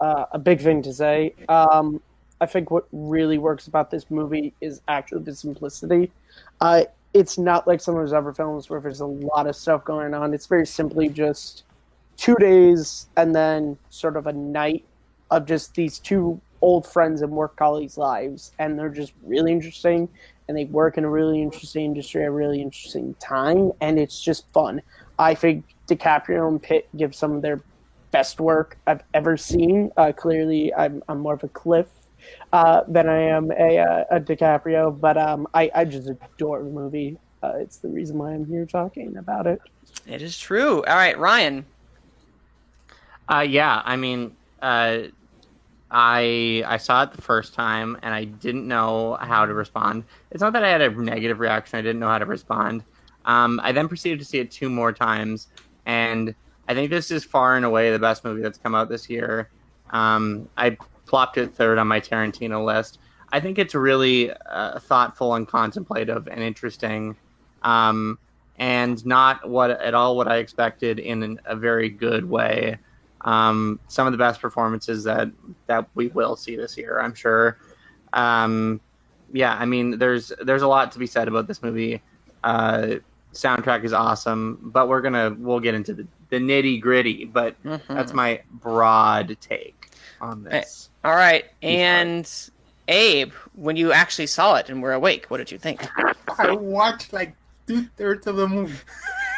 a big thing to say. I think what really works about this movie is actually the simplicity. It's not like some of his other films where there's a lot of stuff going on. It's very simply just 2 days and then sort of a night of just these two old friends and work colleagues' lives. And they're just really interesting. And they work in a really interesting industry at a really interesting time, and it's just fun. I think DiCaprio and Pitt give some of their best work I've ever seen. Clearly, I'm more of a Cliff than I am a DiCaprio, but I just adore the movie. It's the reason why I'm here talking about it. It is true. All right, Ryan. Yeah, I mean, I saw it the first time, and I didn't know how to respond. It's not that I had a negative reaction. I didn't know how to respond. I then proceeded to see it 2 more times, and I think this is far and away the best movie that's come out this year. I plopped it 3rd on my Tarantino list. I think it's really thoughtful and contemplative and interesting, and not at all what I expected in a very good way. Some of the best performances that we will see this year, I'm sure. Yeah, I mean, there's a lot to be said about this movie. Soundtrack is awesome, but we'll get into the nitty gritty. But that's my broad take. on this. All right, and Abe, when you actually saw it and were awake, what did you think? I watched like 2/3 of the movie.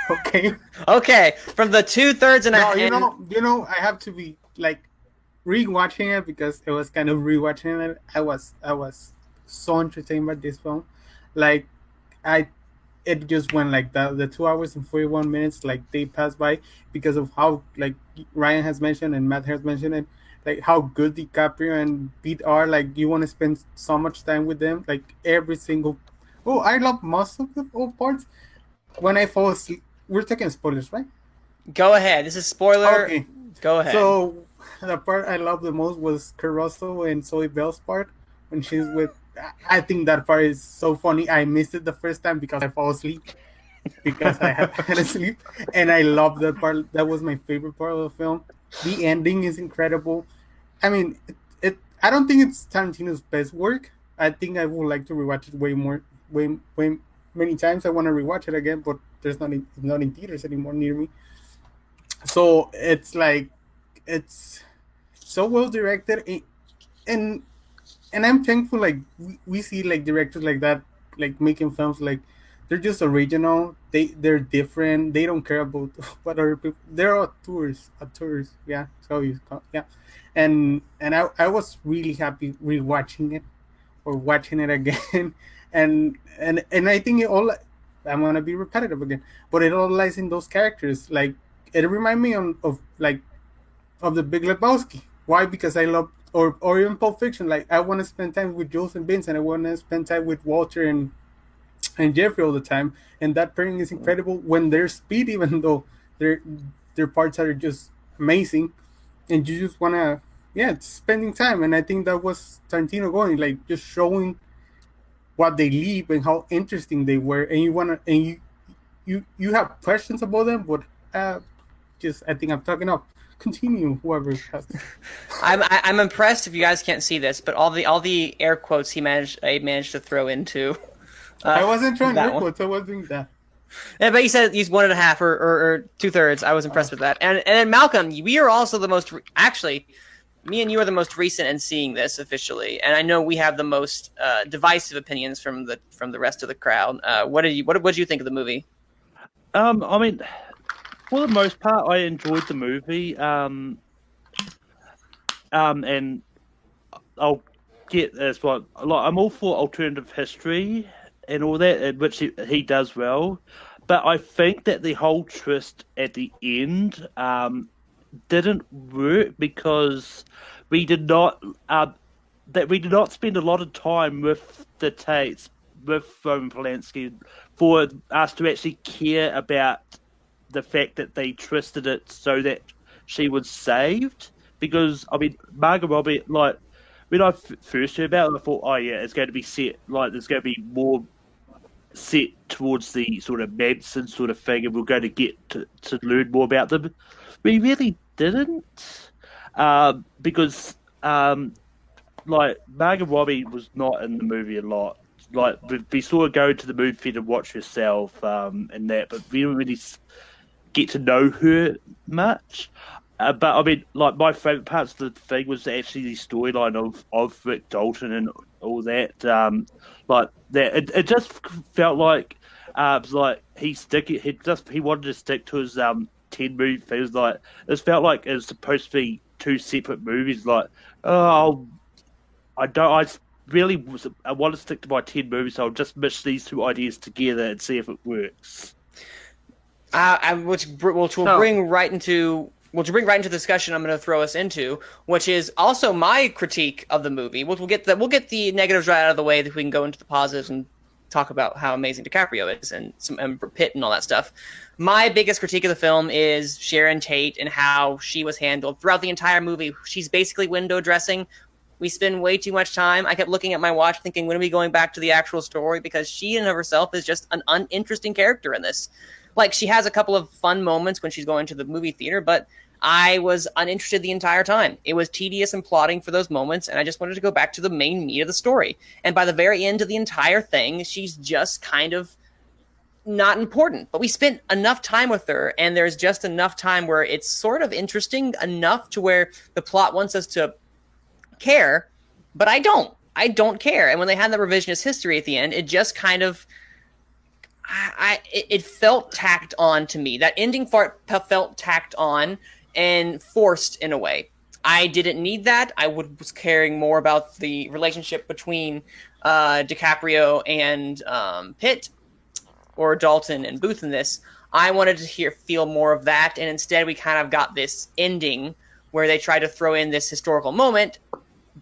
Okay. Okay, from the 2/3 and a half. You know, I have to be like rewatching it because it was kind of rewatching it. I was so entertained by this film. Like, it just went like that. The 2 hours and 41 minutes, like they passed by because of how, like Ryan has mentioned and Matt has mentioned it, like how good DiCaprio and Pete are. Like you want to spend so much time with them. Like every single. Oh, I love most of the old parts. When I fall asleep, we're taking spoilers, right? Go ahead. This is spoiler. Okay. Go ahead. So the part I loved the most was Kurt Russell and Zoe Bell's part when she's with. I think that part is so funny. I missed it the first time because I fall asleep because I had to sleep, and I love that part. That was my favorite part of the film. The ending is incredible. I mean, I don't think it's Tarantino's best work. I think I would like to rewatch it way many times. I want to rewatch it again, but there's not in theaters anymore near me. So it's like it's so well directed, and I'm thankful. Like we see like directors like that, like making films like they're just original. They're different. They don't care about what other people. They're auteurs. Yeah. So yeah, and I was really happy rewatching it or watching it again, and I think it all. I'm gonna be repetitive again, but it all lies in those characters. Like it reminded me of the Big Lebowski. Why? Because I love or even Pulp Fiction. Like I want to spend time with Jules and Vince, and I want to spend time with Walter and Jeffrey all the time. And that pairing is incredible when they're speed, even though their parts are just amazing, and you just wanna spending time. And I think that was Tarantino going like just showing what they leave and how interesting they were, and you have questions about them, but I think I'm talking up. Continue, whoever has. I'm impressed if you guys can't see this, but all the air quotes I managed to throw into. I wasn't trying air quotes. I was doing that. Yeah, but you said he's 1.5 or 2/3. I was impressed with that. And then Malcolm, we are also the most actually. Me and you are the most recent in seeing this officially, and I know we have the most divisive opinions from the rest of the crowd. What did you think of the movie? I mean, for the most part, I enjoyed the movie. And I'll get this one. Like, I'm all for alternative history and all that, which he does well. But I think that the whole twist at the end didn't work because we did not spend a lot of time with the Tates, with Roman Polanski, for us to actually care about the fact that they twisted it so that she was saved. Because I mean, Margot Robbie, like when I first heard about it, I thought, oh yeah, it's going to be set like there's going to be more set towards the sort of Manson sort of thing, and we're going to get to learn more about them. We really didn't, because like Margot Robbie was not in the movie a lot. Like we saw her go to the movie theater and watch herself, and that, but we didn't really get to know her much. But I mean, like my favorite parts of the thing was actually the storyline of Rick Dalton and all that. Like that, it just felt like it was like he wanted to stick to his 10 movie things. Like it felt like it was supposed to be two separate movies. Like I want to stick to my 10 movies, so I'll just mix these two ideas together and see if it works. Which will bring right into the discussion I'm going to throw us into, which is also my critique of the movie. We'll get the negatives right out of the way, that we can go into the positives and talk about how amazing DiCaprio is and Pitt and all that stuff. My biggest critique of the film is Sharon Tate and how she was handled throughout the entire movie. She's basically window dressing. We spend way too much time. I kept looking at my watch thinking, when are we going back to the actual story? Because she in and of herself is just an uninteresting character in this. Like, she has a couple of fun moments when she's going to the movie theater, but I was uninterested the entire time. It was tedious and plotting for those moments, and I just wanted to go back to the main meat of the story. And by the very end of the entire thing, she's just kind of not important, but we spent enough time with her, and there's just enough time where it's sort of interesting enough to where the plot wants us to care, but I don't care. And when they had the revisionist history at the end, it just kind of it felt tacked on to me. That ending part felt tacked on and forced in a way. I didn't need that. I was caring more about the relationship between DiCaprio and Pitt, or Dalton and Booth in this. I wanted to feel more of that, and instead we kind of got this ending where they tried to throw in this historical moment,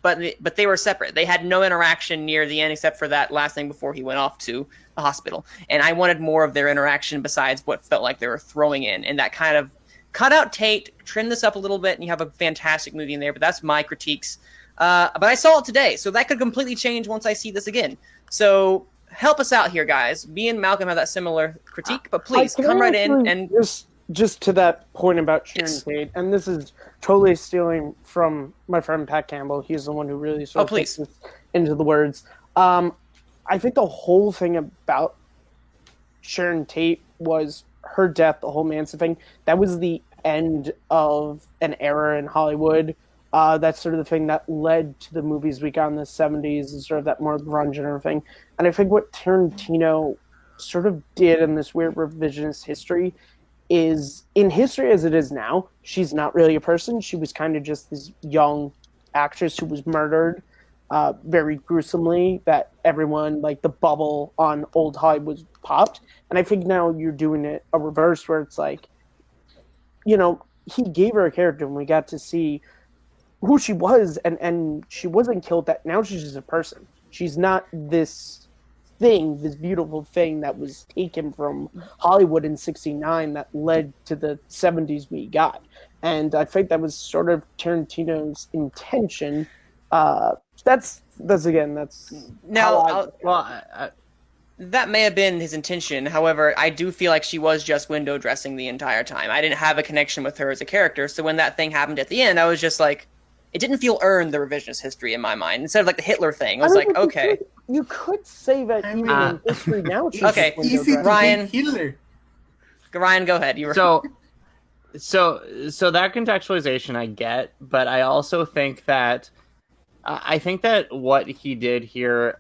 but they were separate. They had no interaction near the end except for that last thing before he went off to the hospital. And I wanted more of their interaction besides what felt like they were throwing in, and that kind of cut out Tate, trim this up a little bit, and you have a fantastic movie in there. But that's my critiques. But I saw it today, so that could completely change once I see this again. So help us out here, guys. Me and Malcolm have that similar critique, but please come right in. And just to that point about Sharon Tate, and this is totally stealing from my friend Pat Campbell. He's the one who really sort of puts this into the words. I think the whole thing about Sharon Tate was her death, the whole Manson thing. That was the end of an era in Hollywood. That's sort of the thing that led to the movies we got in the 70s and sort of that more grunge and everything. And I think what Tarantino sort of did in this weird revisionist history is, in history as it is now, she's not really a person. She was kind of just this young actress who was murdered very gruesomely, that everyone, like the bubble on old Hollywood was popped. And I think now you're doing it a reverse where it's like, you know, he gave her a character and we got to see who she was, and she wasn't killed. That now she's just a person. She's not this thing, this beautiful thing that was taken from Hollywood in '69 that led to the '70s we got. And I think that was sort of Tarantino's intention. That's now. That may have been his intention. However, I do feel like she was just window dressing the entire time. I didn't have a connection with her as a character. So when that thing happened at the end, I was just like, it didn't feel earned, the revisionist history in my mind. Instead of like the Hitler thing, I was like, okay. You could say that even in history now. Okay, Ryan. Hitler. Ryan, go ahead. You were so that contextualization I get, but I also think that what he did here,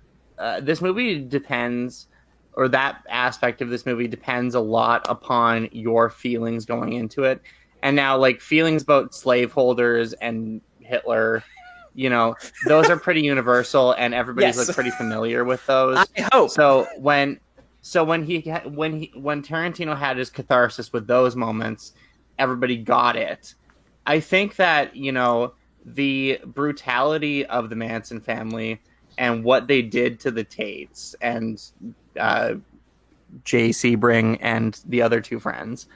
this movie depends, or that aspect of this movie depends a lot upon your feelings going into it. And now, like, feelings about slaveholders and Hitler, you know, those are pretty universal, and everybody's like pretty familiar with those. I hope. So when Tarantino had his catharsis with those moments, everybody got it. I think that, you know, the brutality of the Manson family and what they did to the Tates and Jay Sebring and the other two friends,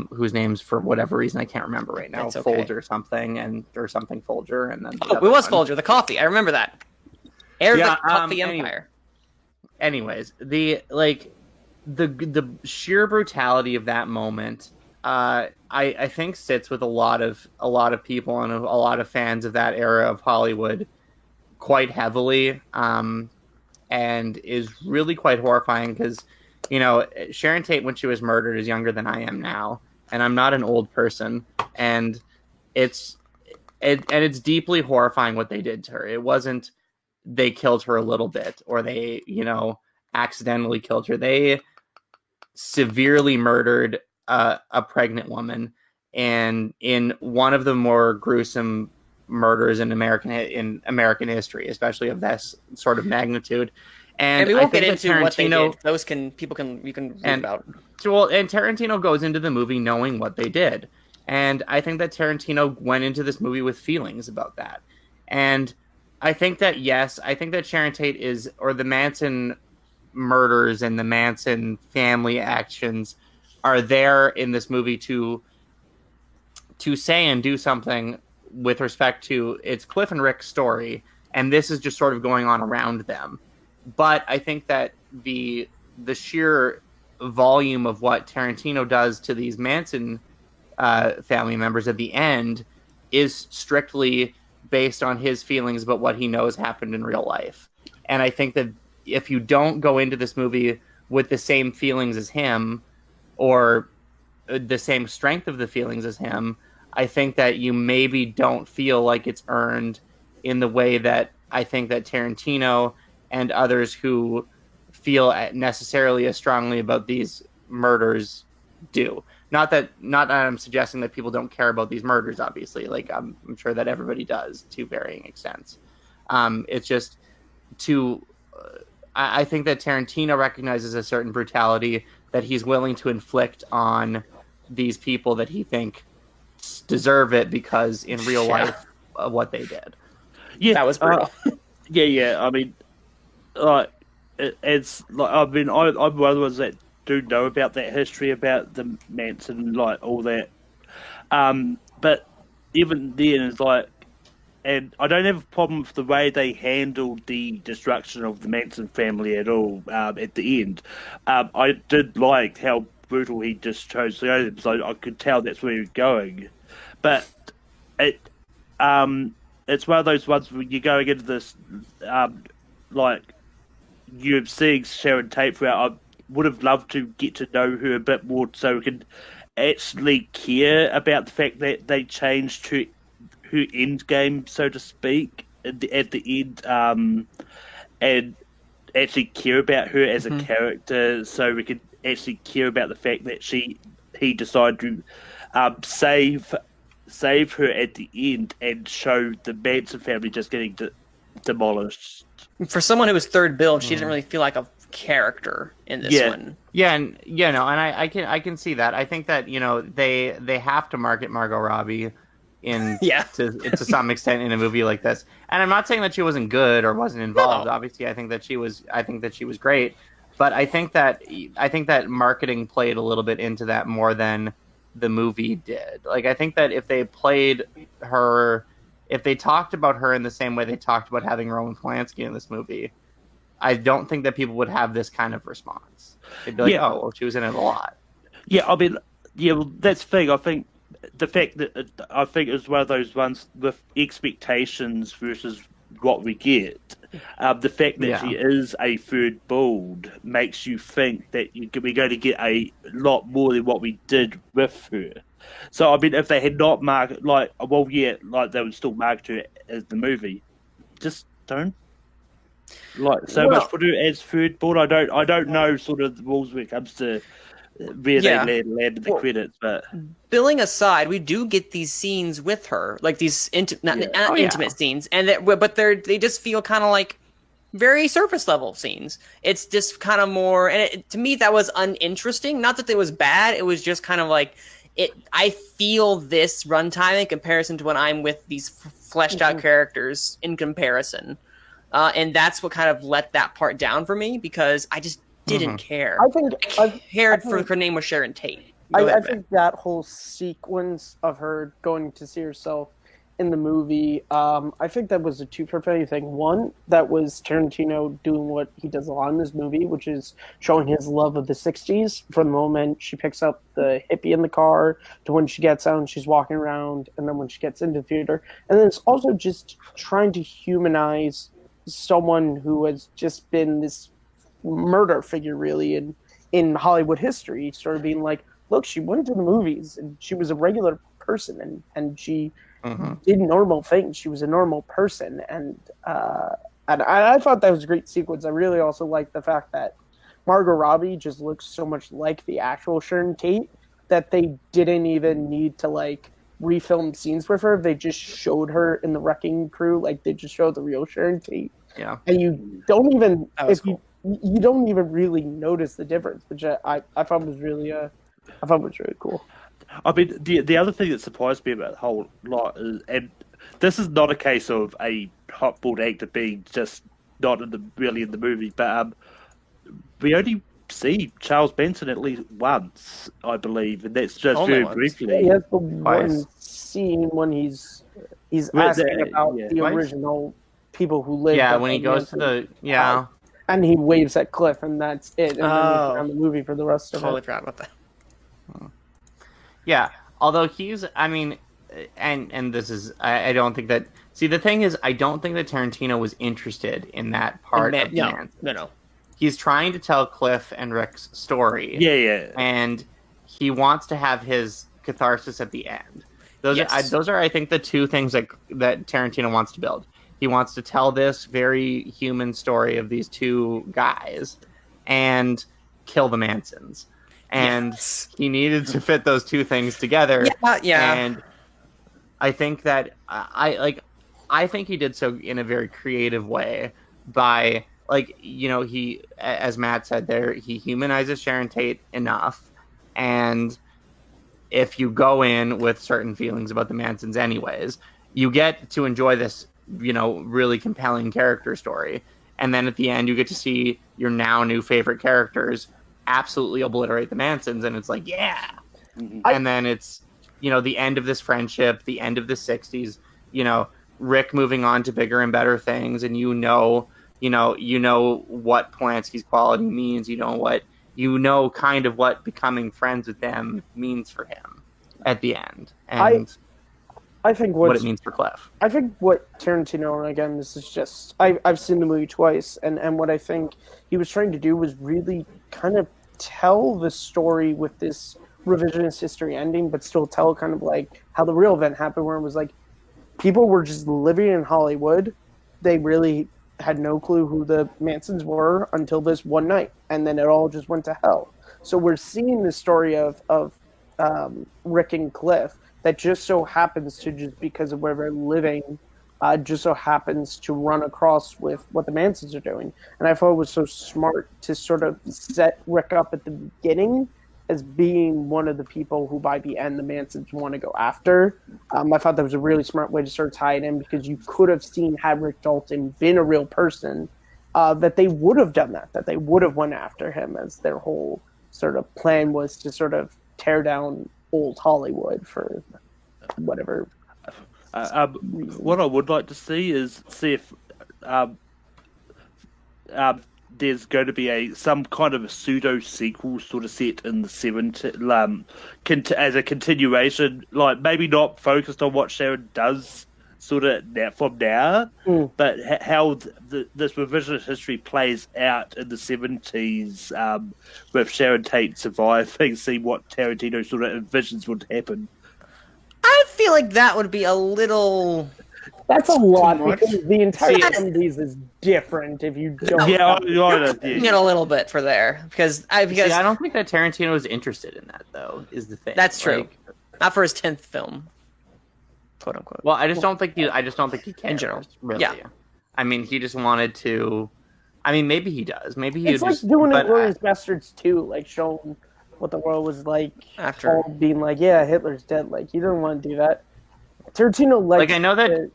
whose names for whatever reason I can't remember right now, okay. Folger something or something Folger, and then it was Folger, the coffee. I remember that. The Coffee Empire. Anyways, the sheer brutality of that moment, I think sits with a lot of people and a lot of fans of that era of Hollywood quite heavily, and is really quite horrifying because, you know, Sharon Tate, when she was murdered, is younger than I am now, and I'm not an old person, and it's deeply horrifying what they did to her. It wasn't they killed her a little bit or they, you know, accidentally killed her. They severely murdered a pregnant woman, and in one of the more gruesome murders in American history, especially of this sort of magnitude. And we won't get into what they did. Those you can read about. Well, and Tarantino goes into the movie knowing what they did, and I think that Tarantino went into this movie with feelings about that. And I think that Sharon Tate or the Manson murders and the Manson family actions are there in this movie to say and do something with respect to it's Cliff and Rick's story, and this is just sort of going on around them. But I think that the sheer volume of what Tarantino does to these Manson family members at the end is strictly based on his feelings about what he knows happened in real life. And I think that if you don't go into this movie with the same feelings as him, or the same strength of the feelings as him, I think that you maybe don't feel like it's earned in the way that I think that Tarantino and others who feel necessarily as strongly about these murders do. Not that I'm suggesting that people don't care about these murders, obviously. Like, I'm sure that everybody does to varying extents. It's just I think that Tarantino recognizes a certain brutality that he's willing to inflict on these people that he think deserve it because in real life of what they did. Yeah, that was brutal. I mean, like it's like I'm one of the ones that do know about that history about the Manson, like all that. But even then, it's like, and I don't have a problem with the way they handled the destruction of the Manson family at all. At the end, I did like how brutal he just chose to go, so I could tell that's where he was going. But it's one of those ones where you're going into this, like you're seeing Sharon Tate where I would have loved to get to know her a bit more, so we can actually care about the fact that they changed her end game, so to speak, at the end, and actually care about her as a character, so we can actually care about the fact that he decided to save her at the end and show the Manson family just getting demolished. For someone who was third build, she didn't really feel like a character in this one. Yeah, and and I can see that. I think that they have to market Margot Robbie to some extent in a movie like this. And I'm not saying that she wasn't good or wasn't involved. No. Obviously, I think that she was great. But I think that marketing played a little bit into that more than the movie did. Like, I think that if they talked about her in the same way they talked about having Roman Polanski in this movie, I don't think that people would have this kind of response. They'd be like, oh, well, she was in it a lot. Yeah, I mean, well, that's the thing. I think the fact that it was one of those ones with expectations versus what we get. The fact that she is a third build makes you think that we're going to get a lot more than what we did with her. So, I mean, if they had not marketed, like they would still market her as the movie. Just don't. Much for her as third build. I don't know sort of the rules when it comes to where they landed the credits, but billing aside, we do get these scenes with her, like these intimate scenes, and but they just feel kind of like very surface level scenes. It's just kind of more, and to me that was uninteresting. Not that it was bad; it was just kind of like it. I feel this runtime in comparison to when I'm with these fleshed out characters in comparison, and that's what kind of let that part down for me because I just didn't care. I cared for her name was Sharon Tate. I think that whole sequence of her going to see herself in the movie, I think that was a two-for-thing thing. One, that was Tarantino doing what he does a lot in this movie, which is showing his love of the 60s from the moment she picks up the hippie in the car to when she gets out and she's walking around, and then when she gets into the theater. And then it's also just trying to humanize someone who has just been this murder figure really in Hollywood history, sort of being like, look, she went to the movies and she was a regular person and she did normal things. She was a normal person, and I thought that was a great sequence. I really also like the fact that Margot Robbie just looks so much like the actual Sharon Tate that they didn't even need to like refilm scenes with her. They just showed her in the Wrecking Crew, like they just showed the real Sharon Tate. Yeah, and you don't even you don't even really notice the difference, which I thought was really cool. I mean, the other thing that surprised me about the whole lot is, and this is not a case of a hot-boiled actor being just not in the movie, but we only see Charles Benson at least once, I believe, and that's just very briefly. He has the one scene when he's asking about the original people who lived. Yeah, when he goes to the and he waves at Cliff, and that's it. And then he's around the movie for the rest of it. Totally forgot about that. Yeah, although he's, I mean, and this is, I don't think that, see, the thing is, I don't think that Tarantino was interested in that part of Manson. No. he's trying to tell Cliff and Rick's story. Yeah. And he wants to have his catharsis at the end. Those are, I think, the two things that Tarantino wants to build. He wants to tell this very human story of these two guys and kill the Mansons. And he needed to fit those two things together. Yeah. And I think that I think he did so in a very creative way by, like, you know, he, as Matt said there, he humanizes Sharon Tate enough. And if you go in with certain feelings about the Mansons anyways, you get to enjoy this, you know, really compelling character story. And then at the end, you get to see your now new favorite characters absolutely obliterate the Mansons. And it's like, yeah. And then it's, you know, the end of this friendship, the end of the 60s, you know, Rick moving on to bigger and better things. And you know what Polanski's quality means. You know kind of what becoming friends with them means for him at the end. And I think what it means for Cliff. I think what Tarantino, and again, this is just, I've seen the movie twice, and what I think he was trying to do was really kind of tell the story with this revisionist history ending, but still tell kind of like how the real event happened, where it was like people were just living in Hollywood. They really had no clue who the Mansons were until this one night, and then it all just went to hell. So we're seeing the story of Rick and Cliff that just so happens to, just because of where they're living, just so happens to run across with what the Mansons are doing. And I thought it was so smart to sort of set Rick up at the beginning as being one of the people who by the end the Mansons want to go after. I thought that was a really smart way to sort of tie it in, because you could have seen, had Rick Dalton been a real person, that they would have done that they would have went after him, as their whole sort of plan was to sort of tear down old Hollywood for whatever. What I would like to see if there's going to be some kind of a pseudo sequel sort of set in the 70s, as a continuation, like maybe not focused on what Sharon does sort of from now, but how this revisionist history plays out in the 70s, with Sharon Tate surviving, see what Tarantino sort of envisions would happen. I feel like that would be a little... That's a lot, because the entire 70s is different if you don't... You get a little bit for there, because I don't think that Tarantino is interested in that, though, is the thing. That's true. Not for his 10th film, quote unquote. Well, I just don't think he cares, in general. Really. Yeah. I mean, he just wanted to... I mean, maybe he does. Maybe he It's like doing Inglourious Basterds 2, like showing what the world was like after all, being like, yeah, Hitler's dead. Like, you don't want to do that. Tarantino likes I know that to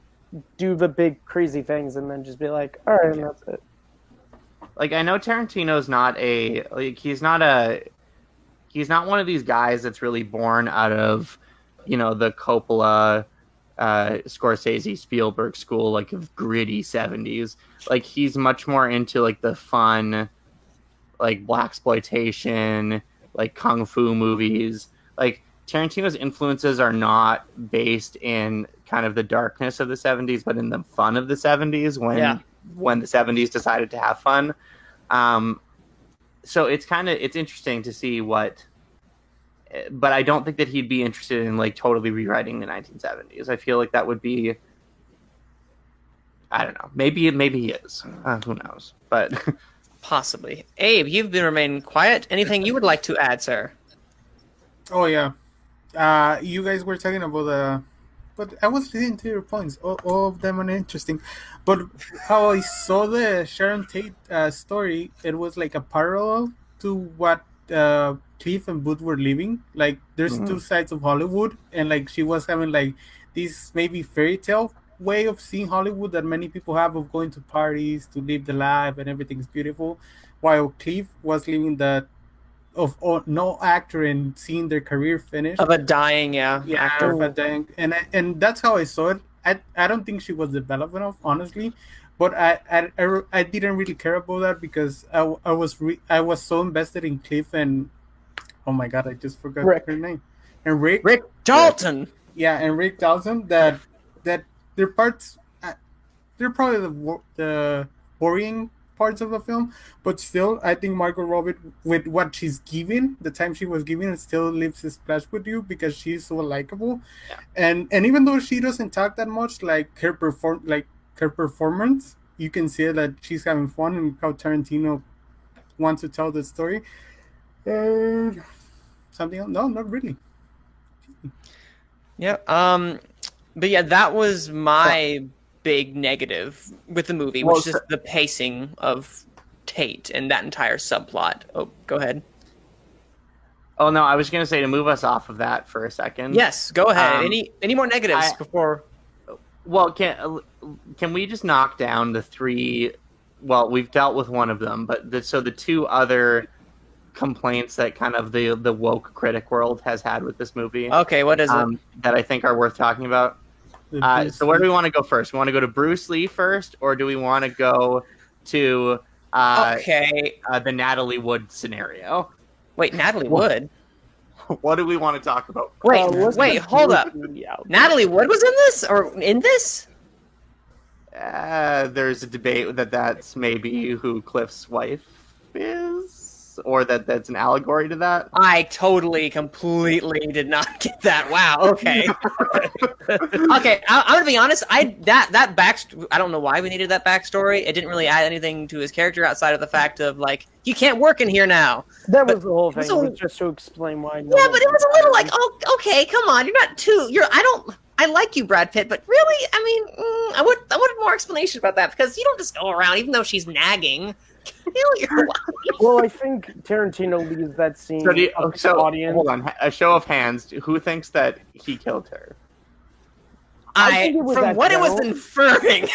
do the big crazy things and then just be like, all right, and that's it. Like, I know Tarantino's not he's not one of these guys that's really born out of, you know, the Coppola, Scorsese, Spielberg school, like, of gritty 70s. Like, he's much more into, like, the fun, like, blaxploitation, like, kung fu movies. Like, Tarantino's influences are not based in kind of the darkness of the 70s, but in the fun of the 70s when the 70s decided to have fun. So it's interesting to see what, but I don't think that he'd be interested in, like, totally rewriting the 1970s. I feel like that would be, I don't know. Maybe he is. Who knows? But possibly. Abe, you've been remaining quiet. Anything you would like to add, sir? Oh yeah. You guys were talking about but I was listening to your points. All of them are interesting. But how I saw the Sharon Tate story, it was like a parallel to what Cliff and Booth were living. Like, there's two sides of Hollywood, and like she was having like this maybe fairy tale way of seeing Hollywood that many people have, of going to parties, to live the life, and everything's beautiful, while Cliff was living that of no actor and seeing their career finish of a dying actor, of a dying, and that's how I saw it. I don't think she was developed enough, honestly, but I didn't really care about that, because I was so invested in Cliff and, oh my god, I just forgot her name, and Rick Dalton. Yeah, and Rick Dalton, that their parts, they're probably the boring parts of the film, but still, I think Margot Robbie, with what she's given, the time she was given, it still leaves a splash with you because she's so likable, and even though she doesn't talk that much, like her performance, you can see that she's having fun and how Tarantino wants to tell the story. Something else? No, not really. Yeah. But yeah, that was my big negative with the movie, which is the pacing of Tate and that entire subplot. Oh, go ahead. Oh no, I was going to say to move us off of that for a second. Yes, go ahead. Any more negatives before? Well, can we just knock down the three? Well, we've dealt with one of them, but the two other complaints that kind of the woke critic world has had with this movie. Okay, what is it? That I think are worth talking about. So where do we want to go first? We want to go to Bruce Lee first, or do we want to go to the Natalie Wood scenario? Wait, Natalie Wood? What do we want to talk about? Wait, hold up. Natalie Wood was in this, or in this? There's a debate that's maybe who Cliff's wife is, or that's an allegory to that. I completely did not get that. Wow. Okay. Okay. I'm gonna be honest. I don't know why we needed that backstory. It didn't really add anything to his character outside of the fact of like he can't work in here now. That was the whole thing. It was just to explain why. Yeah, but it was a little like, oh, okay, come on, you're not too. I like you, Brad Pitt, but really, I mean, I wanted more explanation about that because you don't just go around, even though she's nagging. Well, I think Tarantino leaves that scene so audience. Hold on, a show of hands. Who thinks that he killed her? From what it was inferring.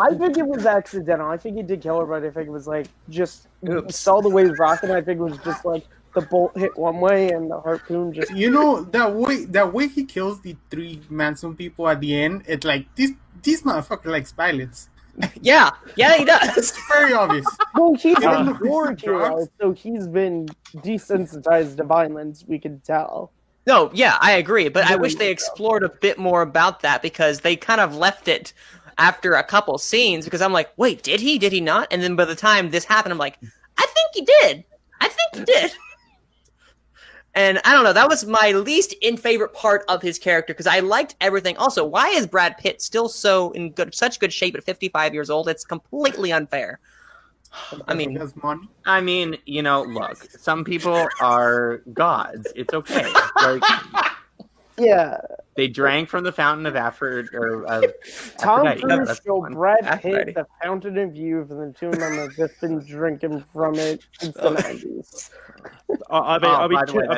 I think it was accidental. I think he did kill her, but I think it was like just saw the waves rocking. I think it was just like the bolt hit one way and the harpoon just. You know that way he kills the three Manson people at the end. It's like this motherfucker likes violence. Yeah, he does. It's very obvious. Well, he's a war hero, so he's been desensitized to violence. We can tell. No, yeah, I agree, but I wish they explored a bit more about that because they kind of left it after a couple scenes. Because I'm like, wait, did he? Did he not? And then by the time this happened, I'm like, I think he did. And I don't know, that was my least favorite part of his character because I liked everything. Also, why is Brad Pitt still so in such good shape at 55 years old? It's completely unfair. I mean, look, some people are gods. It's okay. Like, yeah, they drank from the fountain of Tom Cruise showed Brad Pitt the fountain of youth, and the two of them have just been drinking from it since the 90s. To be fair,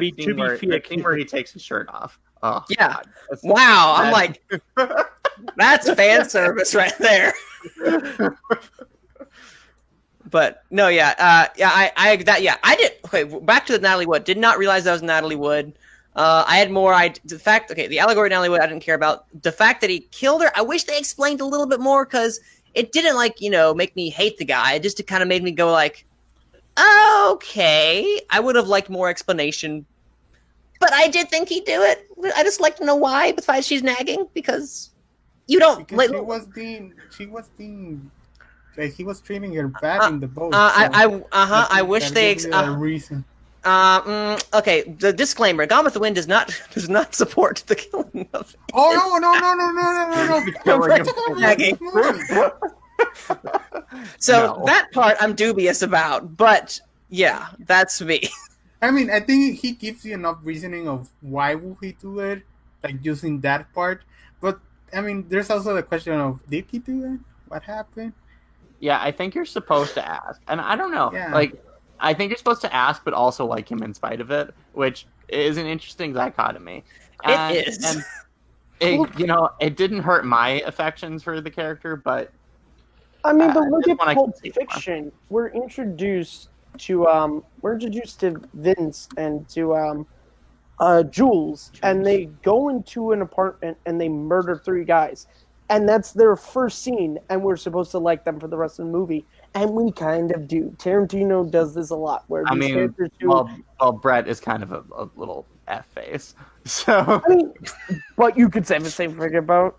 the where he takes his shirt off. Oh, yeah. God. Wow. I'm like, that's fan service right there. But no, I did. Okay, back to the Natalie Wood. Did not realize that was Natalie Wood. I had more. The allegory of Natalie Wood I didn't care about. The fact that he killed her, I wish they explained a little bit more because it didn't make me hate the guy. It just kind of made me go like, okay. I would have liked more explanation, but I did think he'd do it. I just like to know why. Besides, she's nagging because you don't. Because she was being. Like he was treating her bad in the boat. I wish they. Reason. Okay. The disclaimer: Gone with the Wind does not support the killing of. Oh no! So that part I'm dubious about, but yeah, that's me. I mean, I think he gives you enough reasoning of why would he do it, like using that part. But I mean, there's also the question of did he do it? What happened? Yeah, I think you're supposed to ask. And I don't know. Yeah. Like, I think you're supposed to ask, but also like him in spite of it, which is an interesting dichotomy. It is. And it didn't hurt my affections for the character, but... I mean, but look at Pulp Fiction. We're introduced to Vince and to Jules, and they go into an apartment and they murder three guys. And that's their first scene, and we're supposed to like them for the rest of the movie. And we kind of do. Tarantino does this a lot. Where these characters do. Well, Brett is kind of a little F-face. So I mean, but you could say the same thing about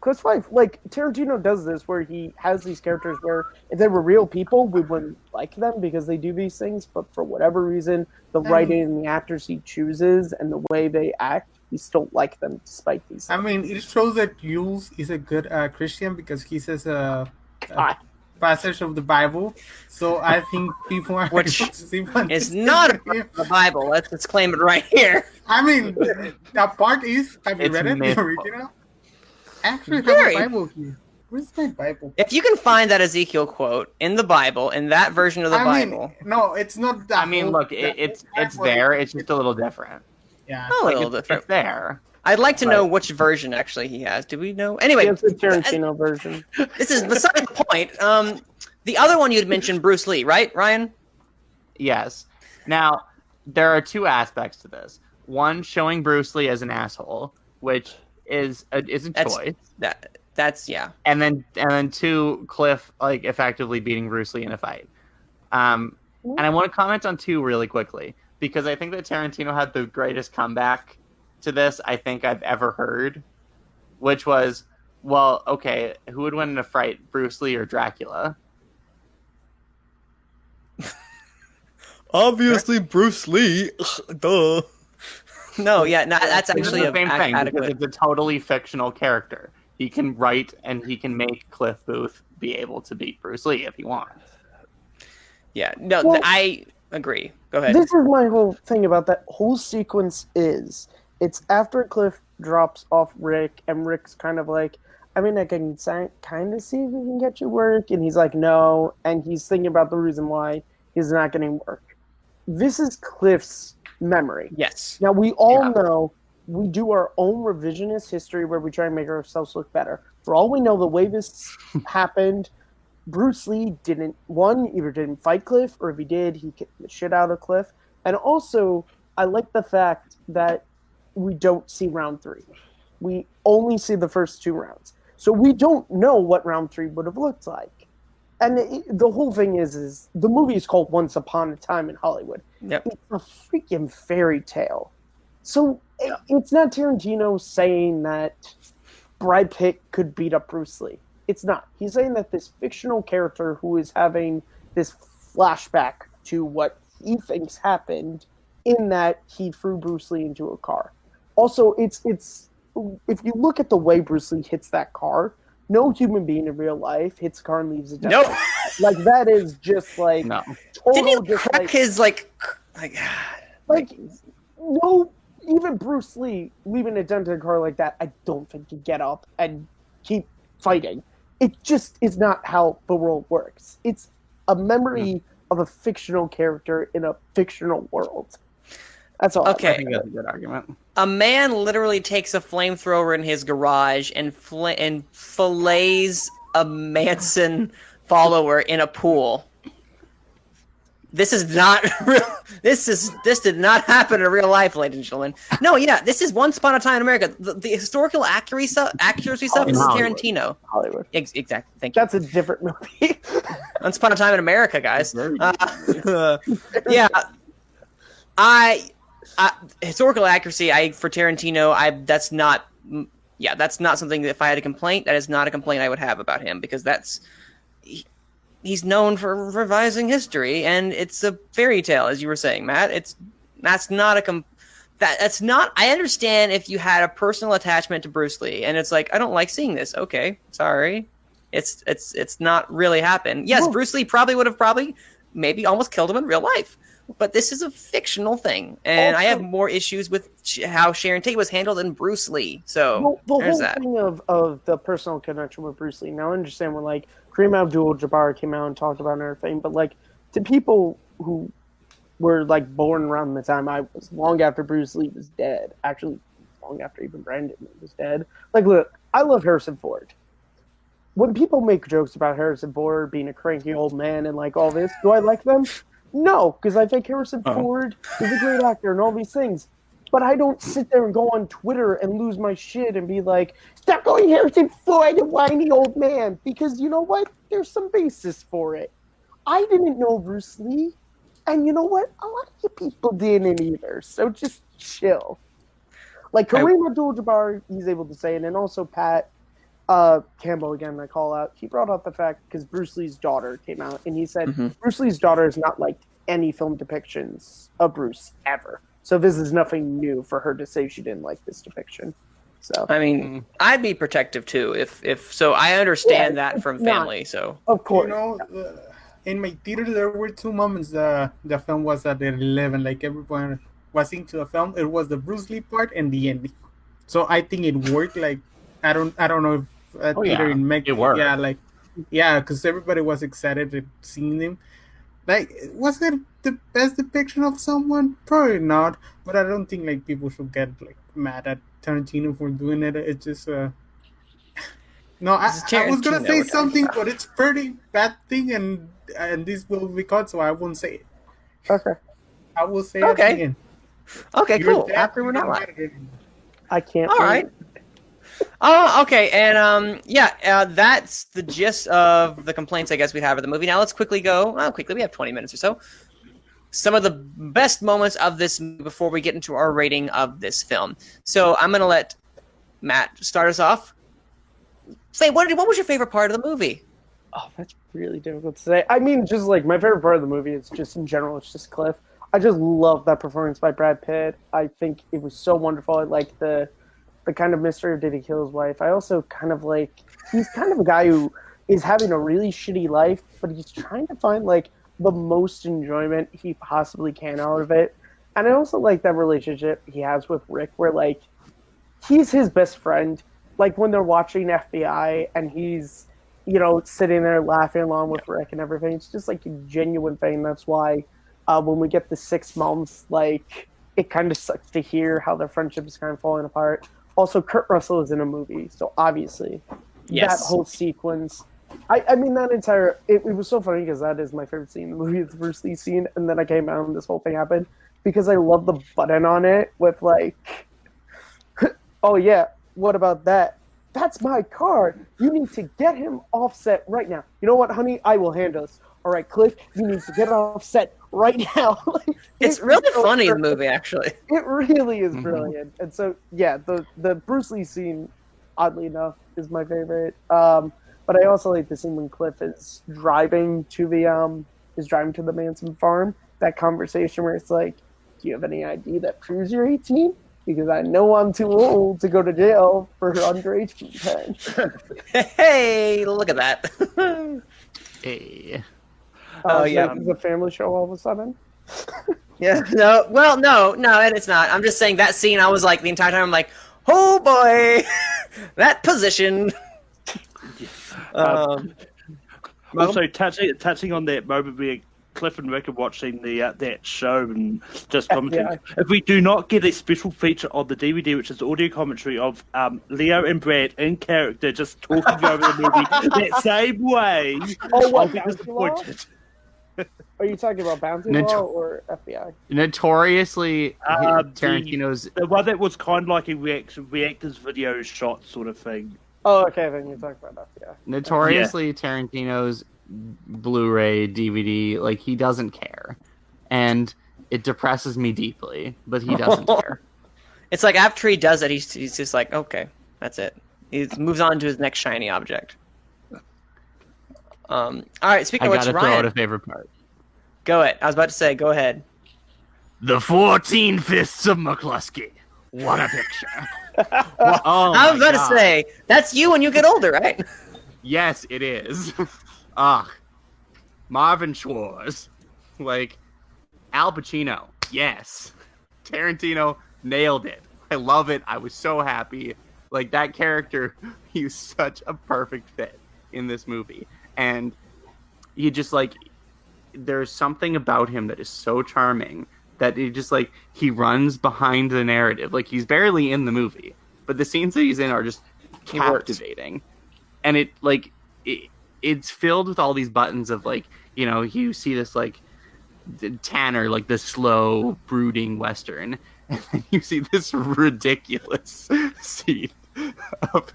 Cliff's wife. Like, Tarantino does this where he has these characters where if they were real people, we wouldn't like them because they do these things. But for whatever reason, the writing and the actors he chooses and the way they act, we still like them despite these things. I mean, it shows that Jules is a good Christian because he says passage of the Bible. So I think people are Which is not the Bible. Let's just claim it right here. I mean, that part is. Have you read it? The original? I actually have a Bible here. Where's my Bible? If you can find that Ezekiel quote in the Bible, in that version of the Bible. No, it's not that. I mean, look, it's there. It's just a little different. Yeah. A little different. It's there. I'd like to know which version actually he has. Do we know? Anyway, it's the Tarantino version. This is beside the point. The other one you'd mentioned, Bruce Lee, right, Ryan? Yes. Now, there are two aspects to this. One, showing Bruce Lee as an asshole, which is a choice. That's yeah. And then two, Cliff like effectively beating Bruce Lee in a fight. And I want to comment on two really quickly because I think that Tarantino had the greatest comeback to this I think I've ever heard, which was, well, okay, who would win in a fight, Bruce Lee or Dracula? Obviously, Bruce Lee. Duh. No, yeah, that's actually the same thing because it's a totally fictional character. He can write and he can make Cliff Booth be able to beat Bruce Lee if he wants. Yeah, no, well, I agree. Go ahead. This is my whole thing about that whole sequence is it's after Cliff drops off Rick and Rick's kind of like, I mean, I can kind of see if we can get you work. And he's like, no. And he's thinking about the reason why he's not getting work. This is Cliff's memory. Yes. Now, we all know we do our own revisionist history where we try and make ourselves look better. For all we know, the way this happened, Bruce Lee either didn't fight Cliff, or if he did, he kicked the shit out of Cliff. And also, I like the fact that we don't see round 3. We only see the first 2 rounds. So we don't know what round 3 would have looked like. And the whole thing is the movie is called Once Upon a Time in Hollywood. Yep. It's a freaking fairy tale. So it's not Tarantino saying that Brad Pitt could beat up Bruce Lee. It's not. He's saying that this fictional character who is having this flashback to what he thinks happened in that he threw Bruce Lee into a car. Also, it's if you look at the way Bruce Lee hits that car, no human being in real life hits a car and leaves a dent. Nope. Like, that is just like... No. Didn't he crack his, like... No, even Bruce Lee leaving a dent in a car like that, I don't think he'd get up and keep fighting. It just is not how the world works. It's a memory of a fictional character in a fictional world. That's all. Okay. I think that's a good argument. A man literally takes a flamethrower in his garage and fillets a Manson follower in a pool. This is not real. This did not happen in real life, ladies and gentlemen. No, yeah, this is Once Upon a Time in America. The historical accuracy stuff is Tarantino. Hollywood. Exactly. Thank you. That's a different movie. Once Upon a Time in America, guys. Yeah. Historical accuracy. For Tarantino. That's not something that if I had a complaint, that is not a complaint I would have about him because he's known for revising history, and it's a fairy tale, as you were saying, Matt. That's not. I understand if you had a personal attachment to Bruce Lee, and it's like I don't like seeing this. Okay, sorry, it's not really happened. Yes, Bruce Lee probably would have maybe almost killed him in real life, but this is a fictional thing, and I have more issues with how Sharon Tate was handled than Bruce Lee. So the there's whole that. thing of the personal connection with Bruce Lee. Now, I understand when like Kareem Abdul-Jabbar came out and talked about everything, but like to people who were like born around the time I was, long after Bruce Lee was dead, actually long after even Brandon was dead. Like, look, I love Harrison Ford. When people make jokes about Harrison Ford being a cranky old man and like all this, do I like them? No, because I think Harrison Ford is a great actor and all these things. But I don't sit there and go on Twitter and lose my shit and be like, stop calling Harrison Ford a whiny old man. Because you know what? There's some basis for it. I didn't know Bruce Lee, and you know what? A lot of you people didn't either. So just chill. Like Kareem Abdul-Jabbar, he's able to say it, and also Pat Campbell, again, I call out. He brought up the fact because Bruce Lee's daughter came out, and he said Bruce Lee's daughter is not like any film depictions of Bruce ever. So this is nothing new for her to say she didn't like this depiction. So I mean, I'd be protective too if so. I understand that from family. So of course, in my theater there were two moments. The film was at 11, like everyone was into the film. It was the Bruce Lee part and the ending. So I think it worked. Like I don't know if theater in Mexico. It worked. Because everybody was excited at seeing him. Like, was it the best depiction of someone? Probably not. But I don't think like people should get like mad at Tarantino for doing it. It's just no. I was gonna say something, but it's pretty bad thing, and this will be cut, so I won't say it. Okay. I will say it again. Okay, cool. After we're not live. I can't. All right. Oh, okay, and that's the gist of the complaints I guess we have of the movie. Now let's quickly go. We have 20 minutes or so. Some of the best moments of this movie before we get into our rating of this film. So I'm gonna let Matt start us off. Say what was your favorite part of the movie? Oh, that's really difficult to say. I mean, just like my favorite part of the movie is just in general, it's just Cliff. I just love that performance by Brad Pitt. I think it was so wonderful. I like the kind of mystery of did he kill his wife. I also kind of like, he's kind of a guy who is having a really shitty life, but he's trying to find like the most enjoyment he possibly can out of it. And I also like that relationship he has with Rick where like, he's his best friend. Like when they're watching FBI and he's, sitting there laughing along with Rick and everything. It's just like a genuine thing. That's why when we get the 6 months, like it kind of sucks to hear how their friendship is kind of falling apart. Also, Kurt Russell is in a movie, so obviously that whole sequence. I mean, that entire it was so funny because that is my favorite scene in the movie, the Bruce Lee scene, and then I came out and this whole thing happened because I love the button on it with like, oh yeah, what about that? That's my car. You need to get him offset right now. You know what, honey? I will handle this. All right, Cliff, you need to get it offset right now. It's really funny, the movie, actually. It really is brilliant. And so, yeah, the Bruce Lee scene, oddly enough, is my favorite. But I also like the scene when Cliff is driving to the Manson farm. That conversation where it's like, do you have any ID that proves you're 18? Because I know I'm too old to go to jail for underage content. Hey, look at that. Hey. Is the family show all of a sudden? Yeah. No. Well, no, and it's not. I'm just saying that scene. I was like the entire time. I'm like, oh boy, that position. Also, touching on that moment where Cliff and Rick are watching that show and just commenting. Yeah. If we do not get a special feature on the DVD, which is audio commentary of Leo and Brad in character just talking over the movie that same way, I'll be disappointed. Are you talking about Bounty Law or FBI? Notoriously, Tarantino's... The one that was kind of like a reactors video shot sort of thing. Oh, okay, then you're talking about FBI. Notoriously, Tarantino's Blu-ray, DVD, like, he doesn't care. And it depresses me deeply, but he doesn't care. It's like after he does it, he's just like, okay, that's it. He moves on to his next shiny object. All right, speaking of which, Ryan, throw out a favorite part. Go ahead. I was about to say, go ahead. The 14 Fists of McCluskey. What a picture. I was about to say, that's you when you get older, right? Yes, it is. Marvin Schwartz. Like, Al Pacino. Yes. Tarantino nailed it. I love it. I was so happy. Like, that character, he was such a perfect fit in this movie. And you just, like, there's something about him that is so charming that he just, like, he runs behind the narrative. Like, he's barely in the movie, but the scenes that he's in are just captivating. And it, like, it's filled with all these buttons of, like, you know, you see this, like, Tanner, like, the slow, brooding Western, and then you see this ridiculous scene of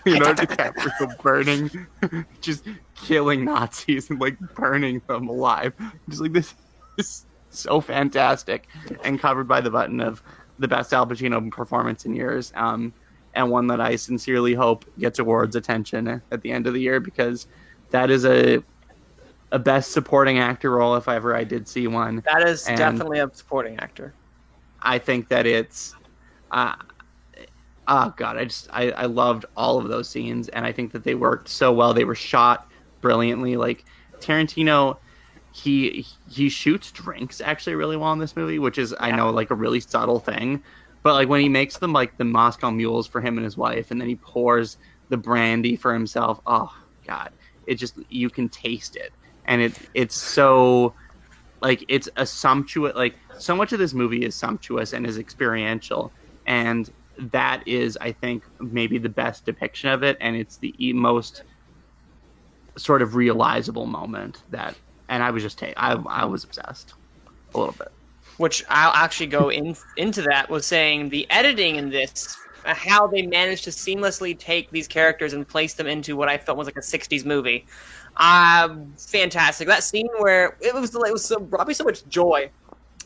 Leonardo DiCaprio burning, just killing Nazis and like burning them alive. Just like this is so fantastic, and covered by the button of the best Al Pacino performance in years, and one that I sincerely hope gets awards attention at the end of the year, because that is a best supporting actor role if ever I did see one. That is definitely a supporting actor. I think that it's oh god, I loved all of those scenes, and I think that they worked so well. They were shot brilliantly. Like Tarantino, he shoots drinks actually really well in this movie, which is I know like a really subtle thing, but like when he makes them like the Moscow Mules for him and his wife, and then he pours the brandy for himself, oh god, it just, you can taste it, and it's so like, it's a sumptuous, like so much of this movie is sumptuous and is experiential, and that is, I think, maybe the best depiction of it, and it's the most sort of realizable moment that, and I was just I was obsessed a little bit. Which I'll actually go into that, was saying the editing in this, how they managed to seamlessly take these characters and place them into what I felt was like a 60s movie. Fantastic. That scene where it was brought me so much joy.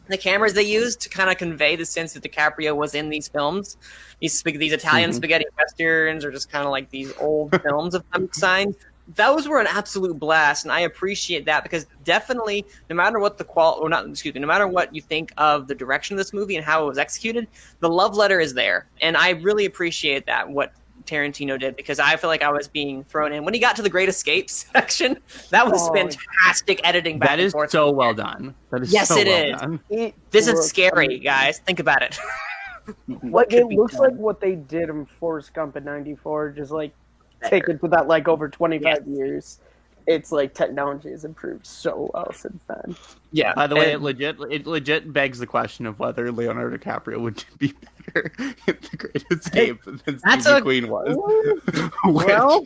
The cameras they used to kind of convey the sense that DiCaprio was in these films, these Italian spaghetti westerns, or just kind of like these old films of some kind. Those were an absolute blast, and I appreciate that, because definitely, no matter what no matter what you think of the direction of this movie and how it was executed, the love letter is there, and I really appreciate that, what Tarantino did, because I feel like I was being thrown in when he got to the Great Escape section. That was fantastic editing. That is so well done. That is yes, it is. This is scary, guys. Think about it. What it looks like what they did in Forrest Gump in '94, just like take it to that like over 25 years. It's like technology has improved so well since then. Yeah. By the way, it legit begs the question of whether Leonardo DiCaprio would be better in The Great Escape than Steve McQueen was. Well,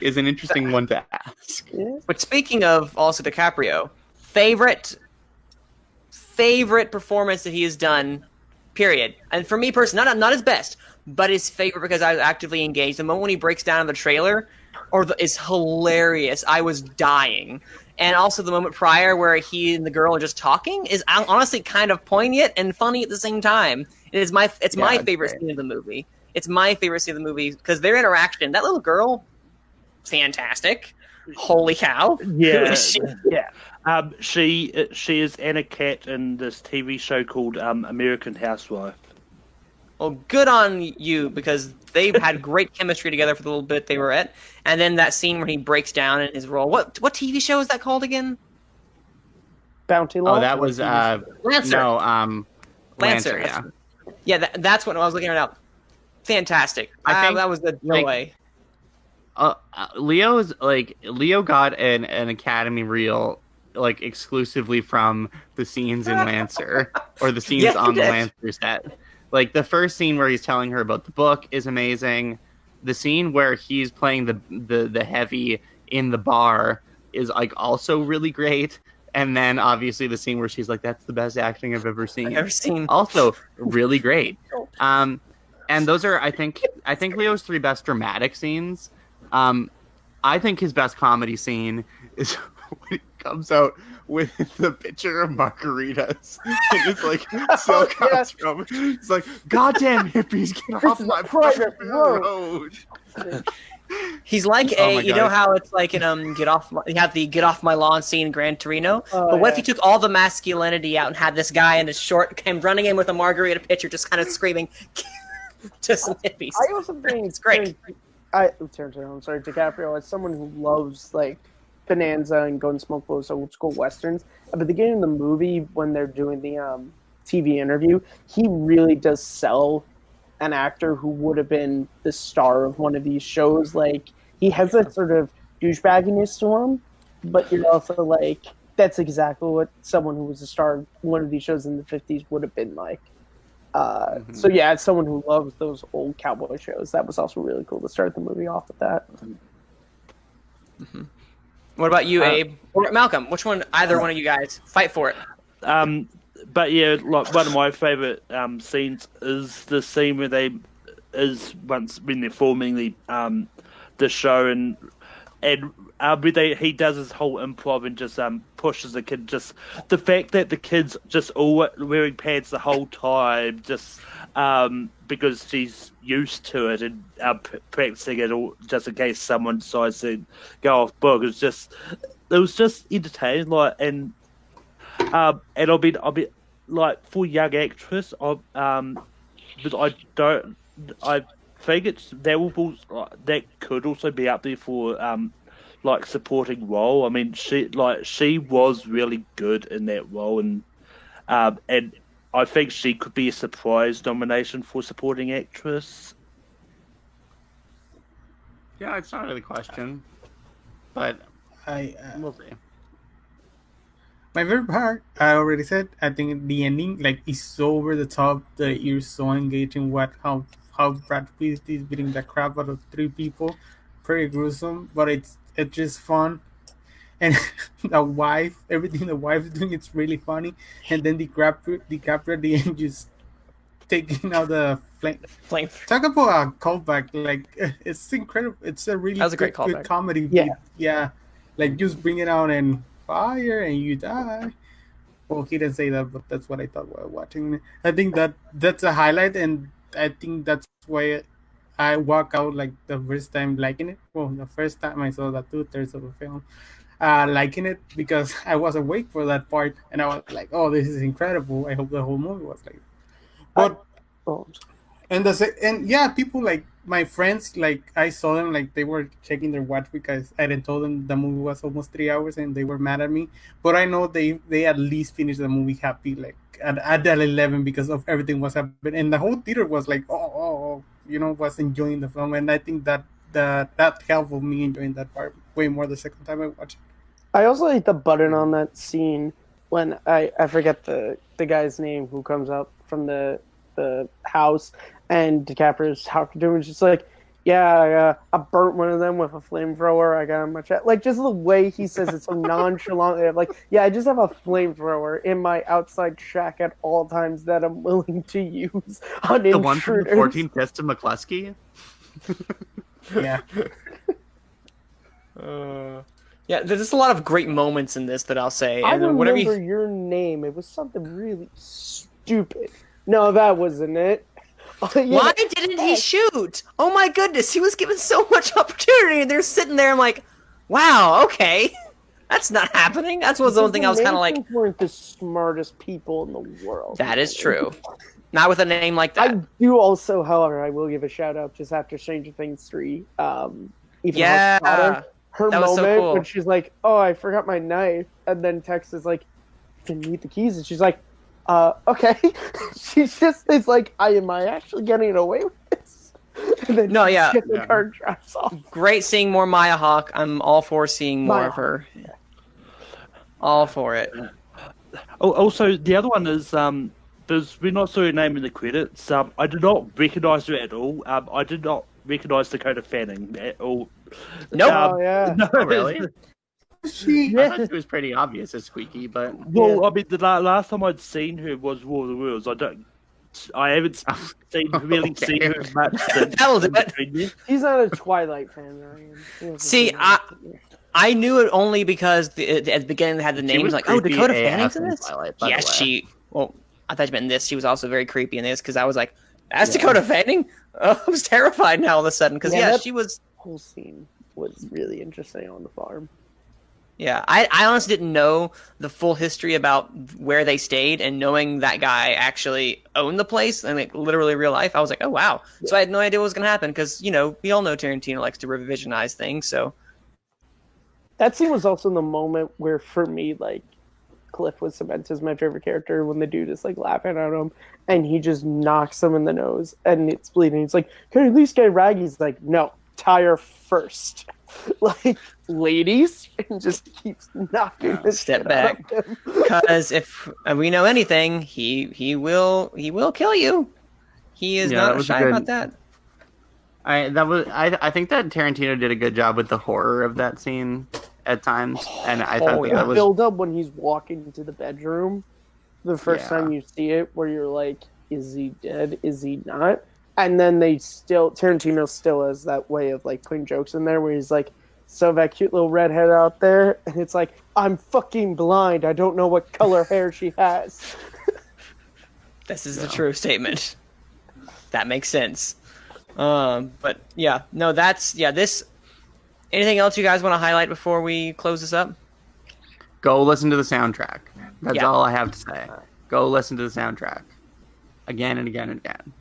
is an interesting one to ask. Yeah. But speaking of also DiCaprio, favorite performance that he has done, period. And for me personally, not his best, but his favorite, because I was actively engaged. The moment when he breaks down in the trailer is hilarious. I was dying. And also the moment prior where he and the girl are just talking is honestly kind of poignant and funny at the same time. It's my favorite scene of the movie. It's my favorite scene of the movie because their interaction, that little girl, fantastic. Holy cow. Yeah. She is Anna Cat in this TV show called American Housewife. Well, good on you, because they had great chemistry together for the little bit they were at. And then that scene where he breaks down in his role. What TV show is that called again? Bounty Law? Oh, that was Lancer. No, Lancer, yeah. Yeah, that's what I was looking at now. Fantastic. I think that was the joy. Leo got an Academy reel like exclusively from the scenes in Lancer, or the scenes on the Lancer set. Like, the first scene where he's telling her about the book is amazing. The scene where he's playing the heavy in the bar is like also really great. And then obviously the scene where she's like, "That's the best acting I've ever seen." Also really great. And those are, I think Leo's three best dramatic scenes. I think his best comedy scene is when he comes out with the pitcher of margaritas. And it's like, so comes from. It's like, "Goddamn hippies, get off my private road." He's like you know how it's like in you have the "Get Off My Lawn" scene in Gran Torino. But what if you took all the masculinity out and had this guy in his short came running in with a margarita pitcher, just kind of screaming to some hippies? I also think it's great. DiCaprio, as someone who loves like Bonanza and Go and Smoke those old school westerns, at the beginning of the movie when they're doing the TV interview, he really does sell an actor who would have been the star of one of these shows. Like, he has that sort of douchebagginess to him, but you're also like, that's exactly what someone who was a star of one of these shows in the 50s would have been like. So yeah, as someone who loves those old cowboy shows, that was also really cool to start the movie off with that. Mm-hmm. What about you, Abe? Or Malcolm? Which one? Either one of you guys. Fight for it. But yeah, like one of my favorite scenes is the scene where they is once when they're forming the show and when he does his whole improv and just pushes the kid. Just the fact that the kid's just all wearing pants the whole time, just because she's used to it and practicing it all just in case someone decides to go off book. It was just entertaining. Like and I'll be like for young actress. But I think that could also be up there for like supporting role. I mean, she was really good in that role, and I think she could be a surprise nomination for supporting actress. Yeah, it's not really a question, but we'll see. My favorite part, I already said. I think the ending, like, is so over the top that you're so engaging. How Brad Pitt is beating the crap out of 3 people, pretty gruesome, but it's just fun. And the wife, everything the wife is doing, it's really funny. And then DiCaprio at the end just taking out the flame. Talk about a callback! Like, it's incredible. It's a really good comedy. Yeah, like just bring it out and fire and you die. Well, he didn't say that, but that's what I thought while watching it. I think that's a highlight, and I think that's why I walk out like the first time liking it. Well, the first time I saw the 2/3 of the film, liking it because I was awake for that part, and I was like, "Oh, this is incredible!" I hope the whole movie was like. But and yeah, people like my friends, like I saw them like they were checking their watch because I didn't told them the movie was almost 3 hours, and they were mad at me. But I know they at least finished the movie happy, like at 11 because of everything was happening, and the whole theater was like, was enjoying the film, and I think that helped me enjoying that part way more the second time I watched it. I also like the button on that scene when I forget the guy's name who comes up from the house and DiCaprio's talking to him and just like, I burnt one of them with a flamethrower. I got him my chat. Like, just the way he says it so nonchalantly. Like, I just have a flamethrower in my outside shack at all times that I'm willing to use on intruders. The one from the 14th Test of McCluskey? Yeah. Yeah, there's a lot of great moments in this that I'll say. I And remember your name. It was something really stupid. No, that wasn't it. Why didn't he shoot? Oh my goodness, he was given so much opportunity, and they're sitting there. I'm like, wow, okay, that's not happening. That's was the one thing I was kind of like. Weren't the smartest people in the world. That is true. Not with a name like that. I do also, however, I will give a shout out just after Stranger Things 3. Her that moment was so cool. when she's like, "Oh, I forgot my knife," and then Tex is like, "Can you need the keys?" And she's like, okay. She just is like, am I actually getting away with this? And then the car drives off. Great seeing more Maya Hawke. I'm all for seeing more of her. Yeah. All for it. Oh, also, the other one is we're not saw her name in the credits. I did not recognize her at all. I did not recognize Dakota Fanning at all. Nope. No, really? I thought it was pretty obvious as Squeaky, but I mean, the last time I'd seen her was War of the Worlds. I haven't seen her much since. That'll do it. He's not a Twilight fan, Ryan. See, I knew it only because at the beginning they had the names like, Dakota Fanning's in this. Yes, she. Well, I thought you meant in this. She was also very creepy in this because I was like, "That's Dakota Fanning." I was terrified now all of a sudden because she was. Whole scene was really interesting on the farm. Yeah, I honestly didn't know the full history about where they stayed, and knowing that guy actually owned the place and like literally real life, I was like, oh wow. Yeah. So I had no idea what was going to happen because we all know Tarantino likes to revisionize things. So that scene was also the moment where, for me, like Cliff was cemented as my favorite character when the dude is like laughing at him and he just knocks him in the nose and it's bleeding. He's like, "Can you at least get raggy?" He's like, "No, tire first." Like, ladies, and just keeps knocking this step back. Because if we know anything, he will kill you. He is not shy about that. I think that Tarantino did a good job with the horror of that scene at times, and I thought that was build up when he's walking to the bedroom. The first time you see it, where you're like, "Is he dead? Is he not?" And then Tarantino still has that way of like putting jokes in there where he's like, so that cute little redhead out there, and it's like, I'm fucking blind. I don't know what color hair she has. This is the true statement. That makes sense. But yeah, no, this. Anything else you guys want to highlight before we close this up? Go listen to the soundtrack. That's all I have to say. Go listen to the soundtrack. Again and again and again.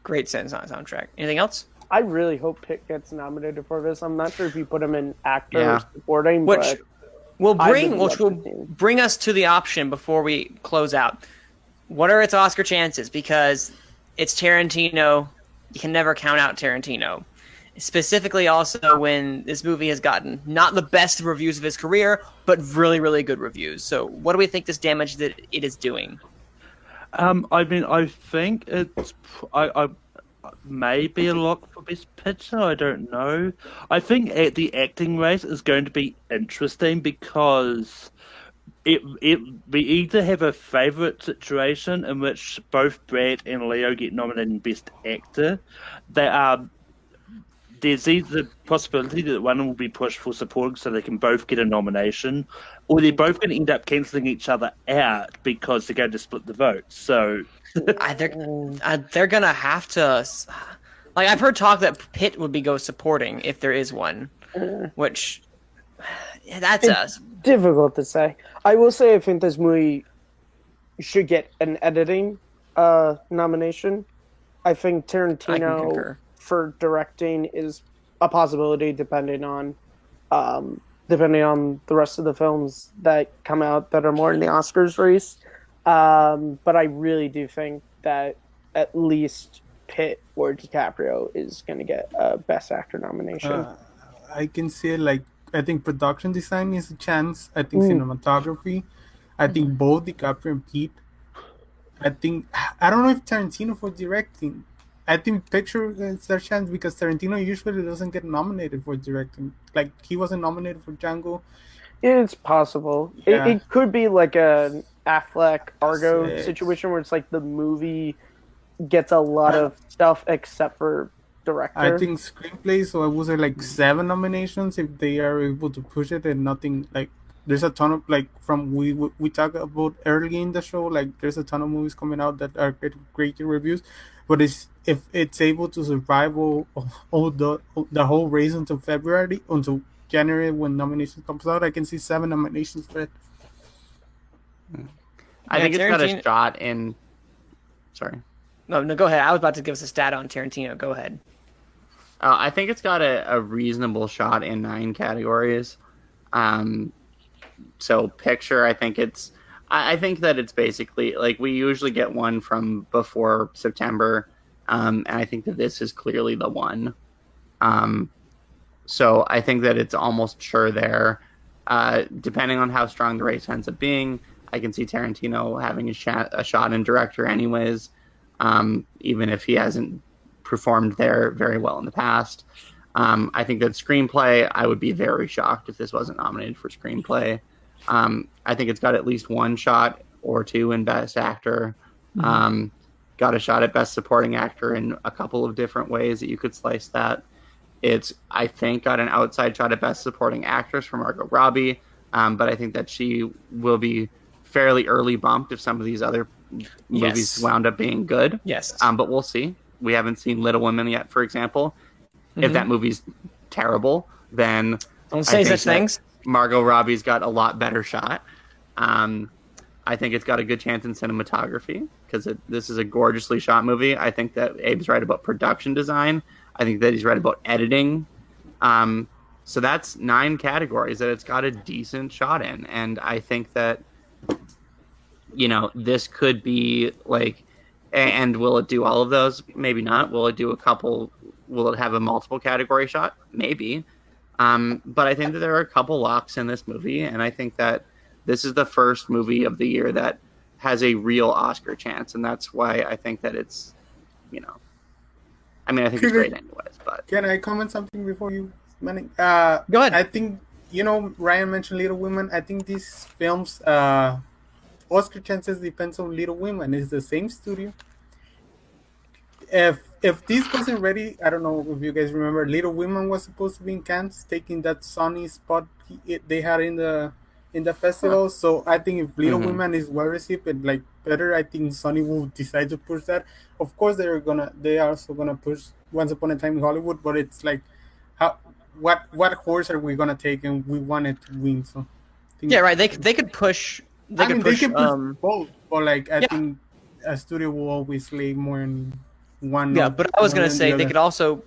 Great soundtrack. Anything else? I really hope Pitt gets nominated for this. I'm not sure if you put him in actor or supporting, which will but bring us to the option before we close out. What are its Oscar chances? Because it's Tarantino. You can never count out Tarantino. Specifically also when this movie has gotten not the best reviews of his career, but really, really good reviews. So what do we think this damage that it is doing? I mean, I think it's... I may be a lock for Best Picture, I don't know. I think the acting race is going to be interesting because we either have a favourite situation in which both Brad and Leo get nominated in Best Actor. There's either the possibility that one will be pushed for supporting so they can both get a nomination, or they're both going to end up cancelling each other out because they're going to split the vote. So they're going to have to... Like, I've heard talk that Pitt would be supporting if there is one, which... That's us. Difficult to say. I will say I think this movie should get an editing nomination. I think Tarantino for directing is a possibility depending on the rest of the films that come out that are more in the Oscars race. But I really do think that at least Pitt or DiCaprio is going to get a Best Actor nomination. I can see it I think production design is a chance. I think cinematography. I think both DiCaprio and Pete. I don't know if Tarantino for directing. I think picture is their chance because Tarantino usually doesn't get nominated for directing. Like, he wasn't nominated for Django. It's possible. Yeah. It could be like an Affleck Argo situation where it's like the movie gets a lot of stuff except for director. I think screenplay, so I would say 7 nominations if they are able to push it, and nothing there's a ton of from we talked about early in the show, there's a ton of movies coming out that are great reviews, but if it's able to survive all the whole race until January when nomination comes out, I can see 7 nominations for it. I think it's got a shot in. Sorry. No, go ahead. I was about to give us a stat on Tarantino. Go ahead. I think it's got a reasonable shot in 9 categories. So picture, I think that it's basically we usually get one from before September, and I think that this is clearly the one. So I think that it's almost sure there. Depending on how strong the race ends up being, I can see Tarantino having a shot in director anyways. Even if he hasn't performed there very well in the past. I think that screenplay, I would be very shocked if this wasn't nominated for screenplay. I think it's got at least 1 shot or 2 in Best Actor. Got a shot at Best Supporting Actor in a couple of different ways that you could slice that. It's, I think, got an outside shot at Best Supporting Actress for Margot Robbie, but I think that she will be fairly early bumped if some of these other movies wound up being good. Yes. But we'll see. We haven't seen Little Women yet, for example. If that movie's terrible, then don't say such things. Margot Robbie's got a lot better shot. I think it's got a good chance in cinematography because this is a gorgeously shot movie. I think that Abe's right about production design. I think that he's right about editing. So that's 9 categories that it's got a decent shot in. And I think that, this could be and will it do all of those? Maybe not. Will it do a couple? Will it have a multiple category shot? Maybe. But I think that there are a couple locks in this movie. And I think that this is the first movie of the year that has a real Oscar chance. And that's why I think that it's, I think it's great anyways. But can I comment something before you, Manning? Go ahead. I think, Ryan mentioned Little Women. I think these films, Oscar chances depends on Little Women. It's the same studio. if this wasn't ready, I don't know if you guys remember, Little Women was supposed to be in Cannes, taking that sunny spot they had in the festival. So I think if Little Women is well received and like better, I think Sony will decide to push that. Of course, they are also gonna push Once Upon a Time in Hollywood, but it's like what horse are we gonna take, and we want it to win. So yeah, right. They could push. They could push both, but like I think a studio will always lay more in one. Yeah, but I was gonna say they could also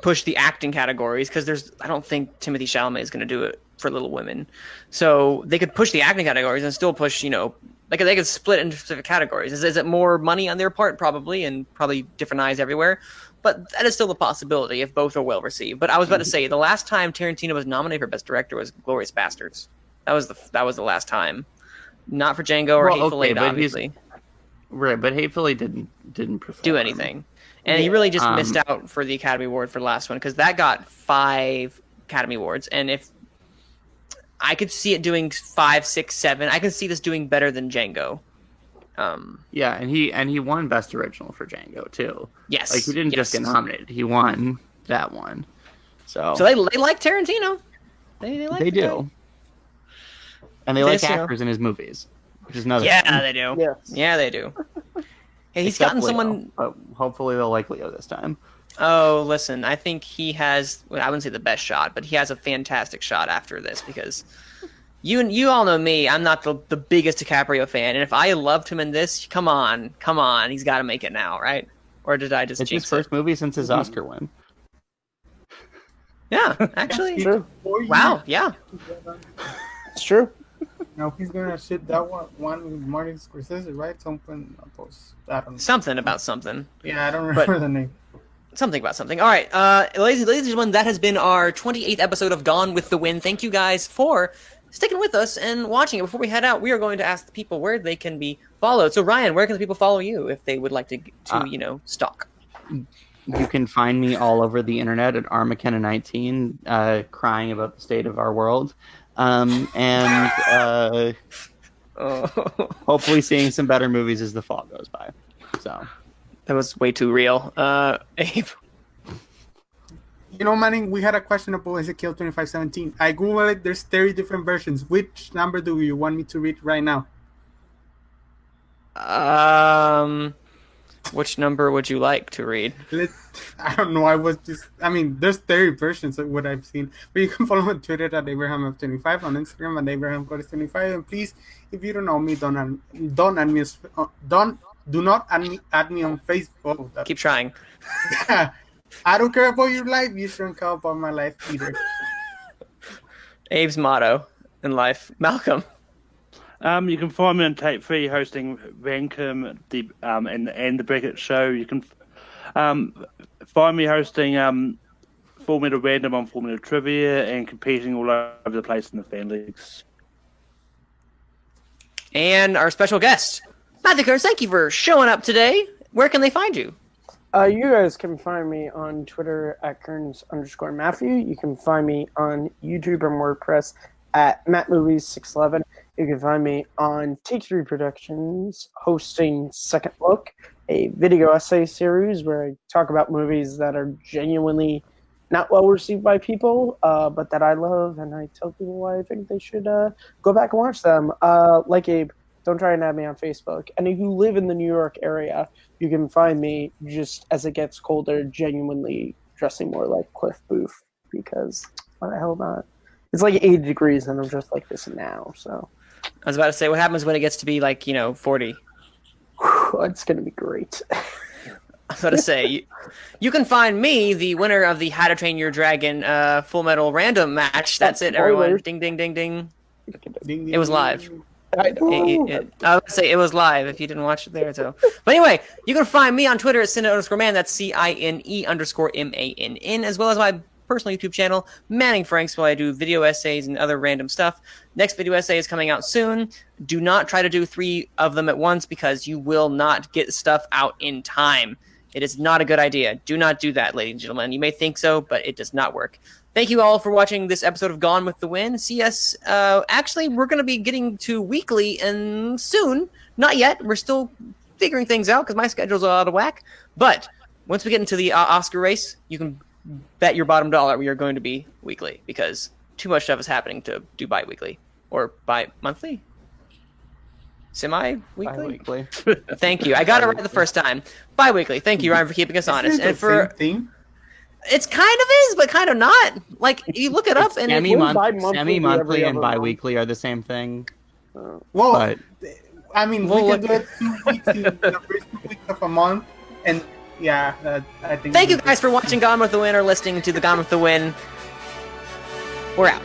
push the acting categories because I don't think Timothée Chalamet is gonna do it for Little Women, so they could push the acting categories and still push. Like they could split into specific categories. Is it more money on their part? Probably, and probably different eyes everywhere. But that is still a possibility if both are well received. But I was about to say the last time Tarantino was nominated for Best Director was Glorious Bastards. That was the last time. Not for Django or Hateful Eight, obviously. Right, but Hateful Eight didn't perform. Do anything, and he really just missed out for the Academy Award for the last one because that got 5 Academy Awards. And if I could see it doing 5, 6, 7, I can see this doing better than Django. Yeah, and he won Best Original for Django too. Yes, like he didn't just get nominated; he won that one. So they like Tarantino. They like they do, guy. And they like actors in his movies, which is another. Yeah, thing. they do. Yes. Yeah, they do. Hey, he's Except gotten Leo, someone. But hopefully, they'll like Leo this time. Oh, listen, I think he has. Well, I wouldn't say the best shot, but he has a fantastic shot after this because. You all know me. I'm not the biggest DiCaprio fan, and if I loved him in this, come on, he's got to make it now, right? Or did I just? It's his first movie since his Oscar win. Yeah, actually. True. Wow. Yeah. It's true. Now he's gonna shoot that one with Martin Scorsese, right? Something. I don't know. Something about something. Yeah, I don't remember the name. Something about something. All right, ladies and gentlemen, that has been our 28th episode of Gone with the Wind. Thank you guys for sticking with us and watching it. Before we head out, we are going to ask the people where they can be followed. So, Ryan, where can the people follow you if they would like to stalk? You can find me all over the internet at rmckenna19, crying about the state of our world, and hopefully seeing some better movies as the fall goes by. So that was way too real. Abe. Manning, we had a question about Ezekiel 25:17. I googled it. There's 30 different versions. Which number do you want me to read right now? Which number would you like to read? I don't know. There's 30 versions of what I've seen. But you can follow me on Twitter at AbrahamF25, on Instagram at AbrahamCodes25. And please, if you don't know me, do not add me on Facebook. Keep trying. I don't care about your life. You shouldn't care about my life either. Abe's motto in life. Malcolm. You can find me on Tape 3 hosting Rankum and the Bracket Show. You can find me hosting Formula Random on Formula Trivia and competing all over the place in the fan leagues. And our special guest, Matthew Kearns, thank you for showing up today. Where can they find you? You guys can find me on Twitter at Kearns_Matthew. You can find me on YouTube and WordPress at MattMovies611. You can find me on Take 3 Productions, hosting Second Look, a video essay series where I talk about movies that are genuinely not well received by people, but that I love, and I tell people why I think they should go back and watch them. Like Abe, don't try and add me on Facebook. And if you live in the New York area, you can find me just as it gets colder, genuinely dressing more like Cliff Booth, because why the hell not? It's like 80 degrees and I'm just like this now, so. I was about to say, what happens when it gets to be 40? It's going to be great. I was about to say, you can find me, the winner of the How to Train Your Dragon Full Metal Random match. That's it, everyone. Ding, ding, ding, ding. It was live. I would say it was live if you didn't watch it there. So, but anyway, you can find me on Twitter at Cine_Man. That's CINE_MANN, as well as my personal YouTube channel, Manning Franks, where I do video essays and other random stuff. Next video essay is coming out soon. Do not try to do 3 of them at once because you will not get stuff out in time. It is not a good idea. Do not do that, ladies and gentlemen. You may think so, but it does not work. Thank you all for watching this episode of Gone with the Wind. See us. Actually, we're going to be getting to weekly and soon. Not yet. We're still figuring things out because my schedule's out of whack. But once we get into the Oscar race, you can bet your bottom dollar we are going to be weekly because too much stuff is happening to do bi-weekly or bi-monthly, semi-weekly. Bi-weekly. Thank you. I got it right the first time. Bi-weekly. Thank you, Ryan, for keeping us honest. And for thing. it's kind of is, but kind of not. Like you look it up and semi-monthly and bi-weekly are the same thing. Well, but, I mean, we can do it 2 weeks in the first 2 weeks of a month, and yeah, I think. Thank you guys for watching Gone with the Wind or listening to the Gone with the Wind. We're out.